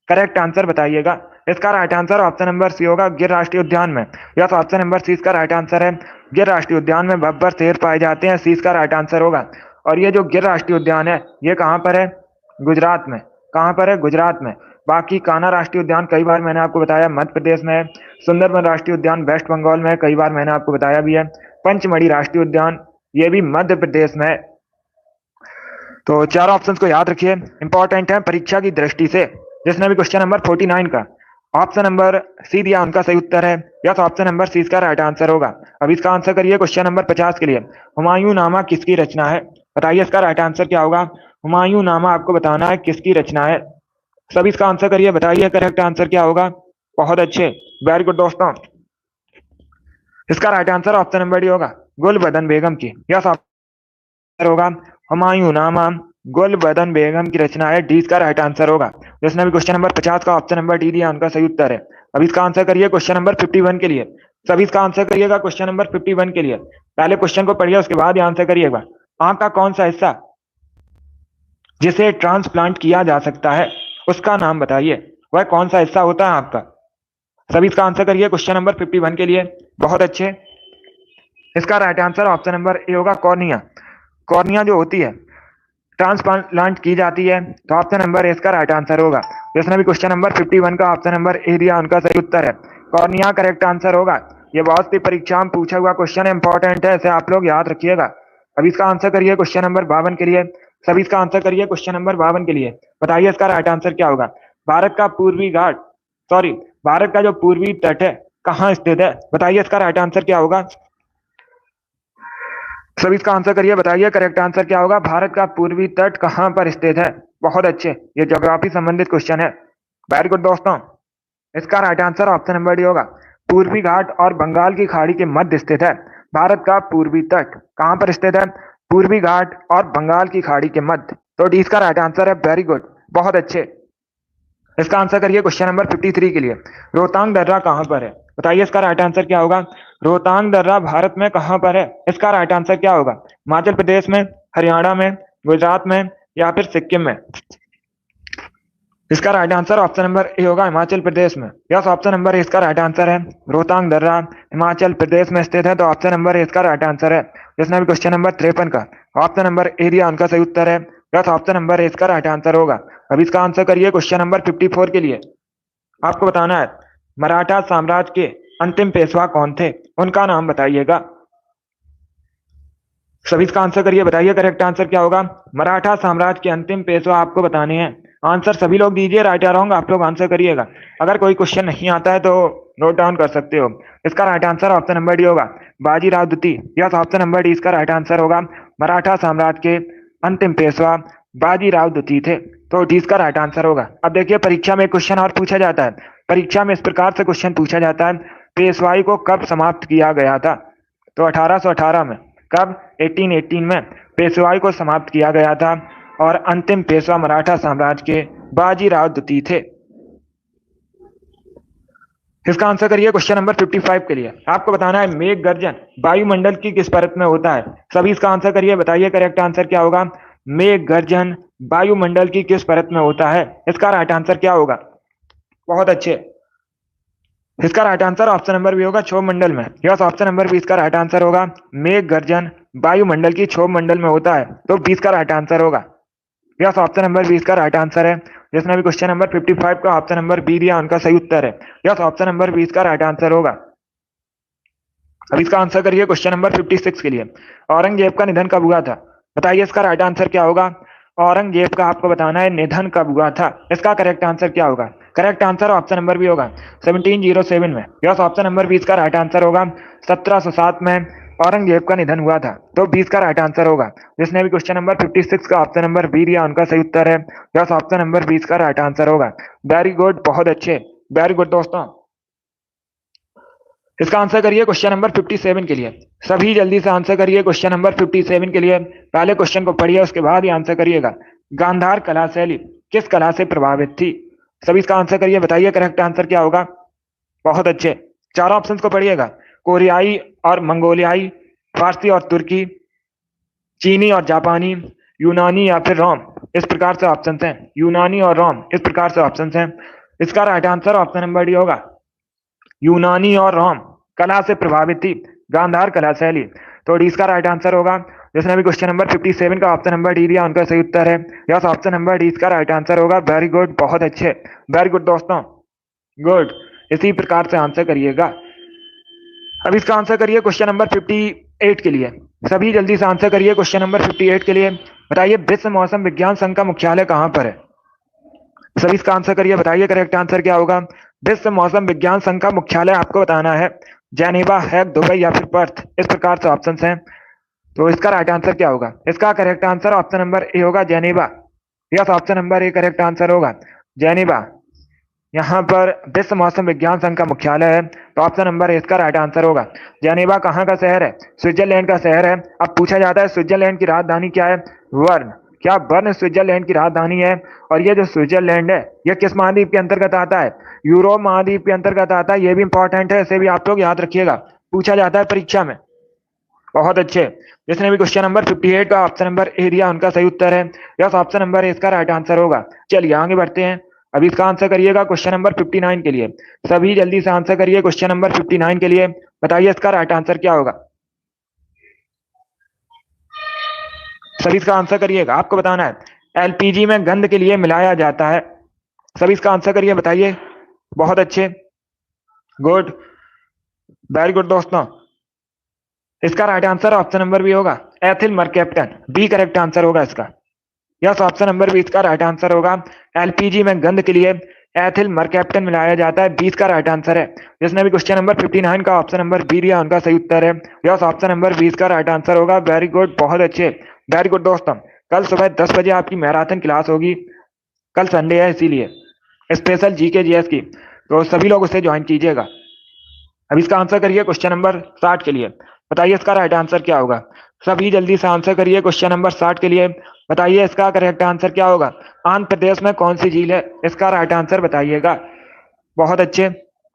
करेक्ट आंसर बताइएगा। इसका right answer option number C होगा, गिर राष्ट्रीय उद्यान में। यस, ऑप्शन नंबर सी इसका राइट आंसर है। गिर राष्ट्रीय उद्यान में बब्बर शेर पाए जाते हैं, सी इसका राइट आंसर होगा। और ये जो गिर राष्ट्रीय उद्यान है, ये कहां पर है? गुजरात में। कहाँ पर है? गुजरात में। बाकी कान्हा राष्ट्रीय उद्यान कई बार मैंने आपको बताया मध्य प्रदेश में है। सुंदरबन राष्ट्रीय उद्यान वेस्ट बंगाल में है, कई बार मैंने आपको बताया भी है। पंचमढ़ी राष्ट्रीय उद्यान ये भी मध्य प्रदेश में है। तो चार ऑप्शंस को याद रखिए, इंपॉर्टेंट है परीक्षा की दृष्टि से। जिसने भी क्वेश्चन नंबर 49 का ऑप्शन नंबर सी दिया उनका सही उत्तर है, या तो ऑप्शन नंबर सी इसका राइट आंसर होगा। अब इसका आंसर करिए क्वेश्चन नंबर 50 के लिए। हुमायूं नामा किसकी रचना है? बताइए इसका राइट आंसर क्या होगा। हुमायूं नामा आपको बताना है किसकी रचना है। सभी इसका आंसर करिए, बताइए करेक्ट आंसर क्या होगा। बहुत अच्छे, वेरी गुड दोस्तों। इसका right answer option number D होगा, गुलबदन बेगम की। यस आंसर होगा हुमायूं नामा गुलबदन बेगम की रचना है, डी इसका राइट आंसर होगा। जिसने भी क्वेश्चन नंबर 50 का ऑप्शन नंबर डी दिया उनका सही उत्तर है। अब इसका आंसर करिए क्वेश्चन नंबर 51 के लिए। सभी इसका आंसर करिएगा क्वेश्चन नंबर 51 के लिए। पहले क्वेश्चन को पढ़िए उसके बाद आंसर करिएगा। आंख का कौन सा हिस्सा जिसे ट्रांसप्लांट किया जा सकता है उसका नाम बताइए। वह कौन सा हिस्सा होता है आपका? सभी इसका आंसर करिए क्वेश्चन नंबर 51 के लिए। बहुत अच्छे, इसका right answer option number A होगा, कॉर्निया। कॉर्निया जो होती है ट्रांसप्लांट की जाती है, तो ऑप्शन नंबर ए इसका राइट आंसर होगा। जिसने भी क्वेश्चन नंबर 51 का ऑप्शन नंबर ए दिया उनका सही उत्तर है, कॉर्निया करेक्ट आंसर होगा। ये बहुत सी परीक्षा में पूछा हुआ क्वेश्चन इंपॉर्टेंट है, इसे आप लोग याद रखिएगा। अब इसका आंसर करिए क्वेश्चन नंबर 52 के लिए। सभी इसका आंसर करिए क्वेश्चन नंबर 52 के लिए। बताइए इसका राइट आंसर क्या होगा। भारत का पूर्वी घाट सॉरी भारत का जो पूर्वी तट है कहाँ स्थित है? बताइए इसका राइट आंसर क्या होगा। सभी इसका आंसर करिए, बताइए करेक्ट आंसर क्या होगा। भारत का पूर्वी तट कहाँ पर स्थित है? बहुत अच्छे, ये ज्योग्राफी संबंधित क्वेश्चन है। वेरी गुड दोस्तों, इसका right answer option number D होगा, पूर्वी घाट और बंगाल की खाड़ी के मध्य स्थित है। भारत का पूर्वी तट कहाँ पर स्थित है? पूर्वी घाट और बंगाल की खाड़ी के मध्य। तो डी इसका राइट आंसर है, वेरी गुड, बहुत अच्छे। इसका आंसर करिए क्वेश्चन नंबर 53 के लिए। रोहतांग दर्रा कहाँ पर है? बताइए इसका राइट आंसर क्या होगा। रोहतांग दर्रा भारत में कहाँ पर है? इसका राइट आंसर क्या होगा। हिमाचल प्रदेश में, हरियाणा में, गुजरात में या फिर सिक्किम में? इसका right answer option number A होगा, हिमाचल प्रदेश में। यस, ऑप्शन नंबर ए इसका राइट आंसर है। रोहतांग दर्रा हिमाचल प्रदेश में स्थित है, तो ऑप्शन नंबर ए इसका राइट आंसर है। जिसने भी क्वेश्चन नंबर 53 का ऑप्शन नंबर ए दिया उनका सही उत्तर है। यस, ऑप्शन नंबर ए इसका राइट आंसर होगा। अब इसका आंसर करिए क्वेश्चन नंबर 54 के लिए। आपको बताना है मराठा साम्राज्य के अंतिम पेशवा कौन थे, उनका नाम बताइएगा। सभी इसका आंसर करिए, बताइए करेक्ट आंसर क्या होगा। मराठा साम्राज्य के अंतिम पेशवा आपको बताने हैं। आंसर सभी लोग दीजिए, राइट या रॉन्ग आप लोग आंसर करिएगा। अगर कोई क्वेश्चन नहीं आता है तो नोट डाउन कर सकते हो। इसका right answer option number D होगा, बाजीराव द्वितीय। यस, ऑप्शन नंबर डी इसका राइट आंसर होगा। मराठा साम्राज्य के अंतिम पेशवा बाजीराव द्वितीय थे, तो डी इसका राइट आंसर होगा। अब देखिए परीक्षा में क्वेश्चन और पूछा जाता है। परीक्षा में इस प्रकार से क्वेश्चन पूछा जाता है, पेशवाई को कब समाप्त किया गया था? तो 1818 में। कब? 1818 में पेशवाई को समाप्त किया गया था, और अंतिम पेशवा मराठा साम्राज्य के बाजीराव द्वितीय थे। इसका आंसर करिए क्वेश्चन नंबर 55 के लिए। आपको बताना है मेघ गर्जन वायुमंडल की किस परत में होता है? सभी इसका आंसर करिए, बताइए करेक्ट आंसर क्या होगा। मेघ गर्जन वायुमंडल की किस परत में होता है? इसका राइट आंसर क्या होगा। बहुत अच्छे, इसका right answer option number B होगा, क्षोभ मंडल में। यस, ऑप्शन नंबर बी इसका राइट आंसर होगा। मेघ गर्जन वायुमंडल की क्षोभ मंडल में होता है, तो 20 का राइट आंसर होगा। यस, ऑप्शन नंबर 20 का राइट आंसर है। जिसने भी क्वेश्चन नंबर 55 का ऑप्शन नंबर बी दिया उनका सही उत्तर है। यस, ऑप्शन नंबर 20 का राइट आंसर होगा। अब इसका आंसर करिए क्वेश्चन नंबर 56 के लिए। औरंगजेब का निधन कब हुआ था? बताइए इसका राइट आंसर क्या होगा। औरंगजेब का आपको बताना है निधन कब हुआ था, इसका करेक्ट आंसर क्या होगा। Correct answer option number B होगा, 1707 में। यस, ऑप्शन नंबर 20 का राइट आंसर होगा। 1707 में औरंगजेब का निधन हुआ था, तो 20 का राइट आंसर होगा। जिसने भी क्वेश्चन नंबर 56 का ऑप्शन नंबर बी दिया उनका सही उत्तर है। यस, ऑप्शन नंबर 20 का राइट आंसर होगा। वेरी गुड, बहुत अच्छे, वेरी गुड दोस्तों। इसका आंसर करिए क्वेश्चन नंबर 57 के लिए। सभी जल्दी से आंसर करिए क्वेश्चन नंबर 57 के लिए। पहले क्वेश्चन को पढ़िए उसके बाद ही आंसर करिएगा। गांधार कला शैली किस कला से प्रभावित थी? सभी इसका आंसर करिए, बताइए करेक्ट आंसर क्या होगा। बहुत अच्छे, चार ऑप्शंस को पढ़िएगा। कोरियाई और मंगोलियाई, फारसी और तुर्की, चीनी और जापानी, यूनानी या फिर रोम। इस प्रकार से ऑप्शंस हैं, यूनानी और रोम, इस प्रकार से ऑप्शंस हैं। इसका right answer option number D होगा, यूनानी और रोम कला से प्रभावित थी गांधार कला शैली, तो डी इसका राइट आंसर होगा। जिसने भी क्वेश्चन नंबर 57 का ऑप्शन नंबर डी दिया उनका सही उत्तर है यस, ऑप्शन नंबर डी इसका राइट आंसर होगा। वेरी गुड, बहुत अच्छे, वेरी गुड दोस्तों, गुड। इसी प्रकार से आंसर करिएगा। अब इसका आंसर करिए क्वेश्चन नंबर 58 के लिए। सभी जल्दी से आंसर करिए क्वेश्चन नंबर 58 के लिए। बताइए विश्व मौसम विज्ञान संघ का मुख्यालय कहां पर है? सभी इसका आंसर करिए, बताइए करेक्ट आंसर क्या होगा। विश्व मौसम विज्ञान संघ का मुख्यालय आपको बताना है जेनेवा, हैग, दुबई या फिर पर्थ, इस प्रकार से ऑप्शन हैं। तो इसका राइट आंसर क्या होगा? इसका correct answer option number A होगा, Geneva. Yes, option number A correct answer होगा, जेनेवा। यहाँ पर विश्व मौसम विज्ञान संघ का मुख्यालय है, तो ऑप्शन नंबर ए इसका राइट आंसर होगा। जेनेवा कहाँ का शहर है? स्विट्जरलैंड का शहर है। अब पूछा जाता है स्विट्जरलैंड की राजधानी क्या है? बर्न। क्या बर्न स्विट्जरलैंड की राजधानी है? और ये जो स्विट्जरलैंड है ये किस महाद्वीप के अंतर्गत आता है? यूरोप महाद्वीप के अंतर्गत आता है। ये भी इंपॉर्टेंट है, इसे भी आप लोग याद रखिएगा, पूछा जाता है परीक्षा में। बहुत अच्छे। जिसने भी क्वेश्चन नंबर 58 का ऑप्शन नंबर ए दिया उनका सही उत्तर है यस, ऑप्शन नंबर ए इसका राइट आंसर होगा। चलिए आगे बढ़ते हैं। अभी इसका आंसर करिएगा क्वेश्चन नंबर 59 के लिए। सभी जल्दी से आंसर करिए क्वेश्चन नंबर 59 के लिए। बताइए इसका राइट आंसर क्या होगा? सभी इसका आंसर करिएगा, आपको बताना है। एलपीजी में गंध के लिए मिलाया जाता है। सभी इसका आंसर करिए, बताइए। बहुत अच्छे, गुड, वेरी गुड दोस्तों। इसका right answer option number B होगा, ethyl mercaptan. B correct answer होगा इसका। यस, ऑप्शन नंबर बी इसका राइट आंसर होगा। एलपीजी में गंध के लिए एथिल मरकैप्टन मिलाया जाता है, 20 का राइट आंसर है। जिसने भी क्वेश्चन नंबर 59 का ऑप्शन नंबर बी दिया उनका सही उत्तर है यस, ऑप्शन नंबर 20 का राइट आंसर होगा। वेरी गुड, बहुत अच्छे, वेरी गुड दोस्तों। कल सुबह 10 बजे आपकी मैराथन क्लास होगी। कल संडे है इसीलिए स्पेशल जीके जीएस की, तो सभी लोग उसे ज्वाइन कीजिएगा। अब इसका आंसर करिए क्वेश्चन नंबर 60 के लिए। बताइए इसका राइट आंसर क्या होगा? सभी जल्दी से आंसर करिए क्वेश्चन नंबर 60 के लिए। बताइए इसका करेक्ट आंसर क्या होगा? आंध्र प्रदेश में कौन सी झील है? इसका राइट आंसर बताइएगा। बहुत अच्छे।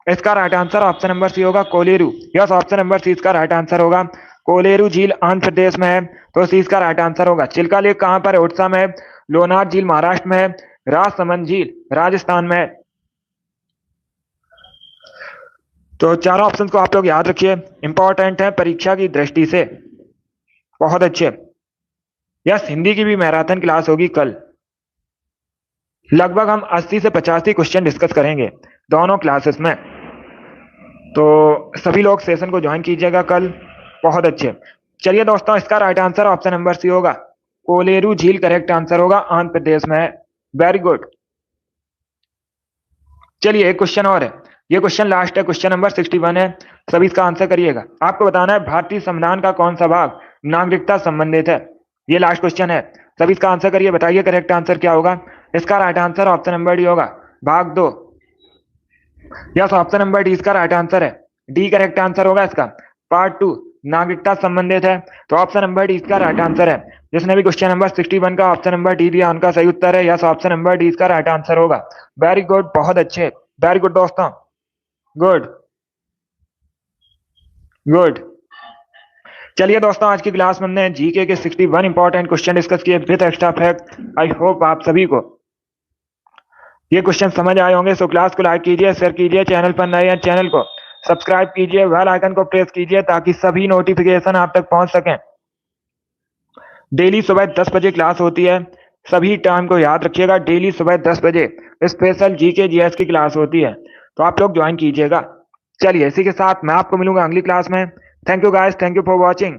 इसका right answer option number C होगा, Kolleru. Yes, option number C इसका राइट आंसर होगा। कोलेरू झील आंध्र प्रदेश में है, तो सी इसका राइट आंसर होगा। चिल्का लेक कहां पर है? ओडिशा में है। लोनार झील महाराष्ट्र में है। राजसमंद झील राजस्थान में है। तो चारों ऑप्शन को आप लोग याद रखिए, इंपॉर्टेंट है परीक्षा की दृष्टि से। बहुत अच्छे। यस, हिंदी की भी मैराथन क्लास होगी कल। लगभग हम 80 से 85 क्वेश्चन डिस्कस करेंगे दोनों क्लासेस में, तो सभी लोग सेशन को ज्वाइन कीजिएगा कल। बहुत अच्छे। चलिए दोस्तों, इसका right answer option number C होगा, कोलेरू झील करेक्ट आंसर होगा, आंध्र प्रदेश में है। Very good. चलिए एक क्वेश्चन और है, ये क्वेश्चन लास्ट है, क्वेश्चन नंबर 61 है। सभी इसका आंसर करिएगा। आपको बताना है भारतीय संविधान का कौन सा भाग नागरिकता संबंधित है। ये लास्ट क्वेश्चन है, सभी इसका आंसर करिए। बताइए करेक्ट आंसर क्या होगा? इसका right answer option number D होगा, भाग 2। यस, ऑप्शन नंबर डी इसका राइट आंसर है। डी करेक्ट आंसर होगा इसका, पार्ट 2 नागरिकता संबंधित है, तो ऑप्शन नंबर डी इसका राइट आंसर है। जिसने भी क्वेश्चन नंबर 61 का ऑप्शन नंबर डी दिया उनका सही उत्तर है यस, ऑप्शन नंबर डी इसका राइट आंसर होगा। वेरी गुड, बहुत अच्छे, वेरी गुड दोस्तों, गुड गुड। चलिए दोस्तों, आज की क्लास में हमने जीके के 61 इंपॉर्टेंट क्वेश्चन डिस्कस किए with extra fact. I hope आप सभी को ये क्वेश्चन समझ आए होंगे। सो क्लास को लाइक कीजिए, शेयर कीजिए, चैनल पर नए हैं चैनल को सब्सक्राइब कीजिए, बेल आइकन को प्रेस कीजिए ताकि सभी नोटिफिकेशन आप तक पहुंच सकें। डेली सुबह 10 बजे क्लास होती है, सभी टाइम को याद रखिएगा। डेली सुबह 10 बजे स्पेशल जीके जीएस की क्लास होती है, तो आप लोग ज्वाइन कीजिएगा। चलिए इसी के साथ मैं आपको मिलूंगा अगली क्लास में। Thank you guys, thank you for watching.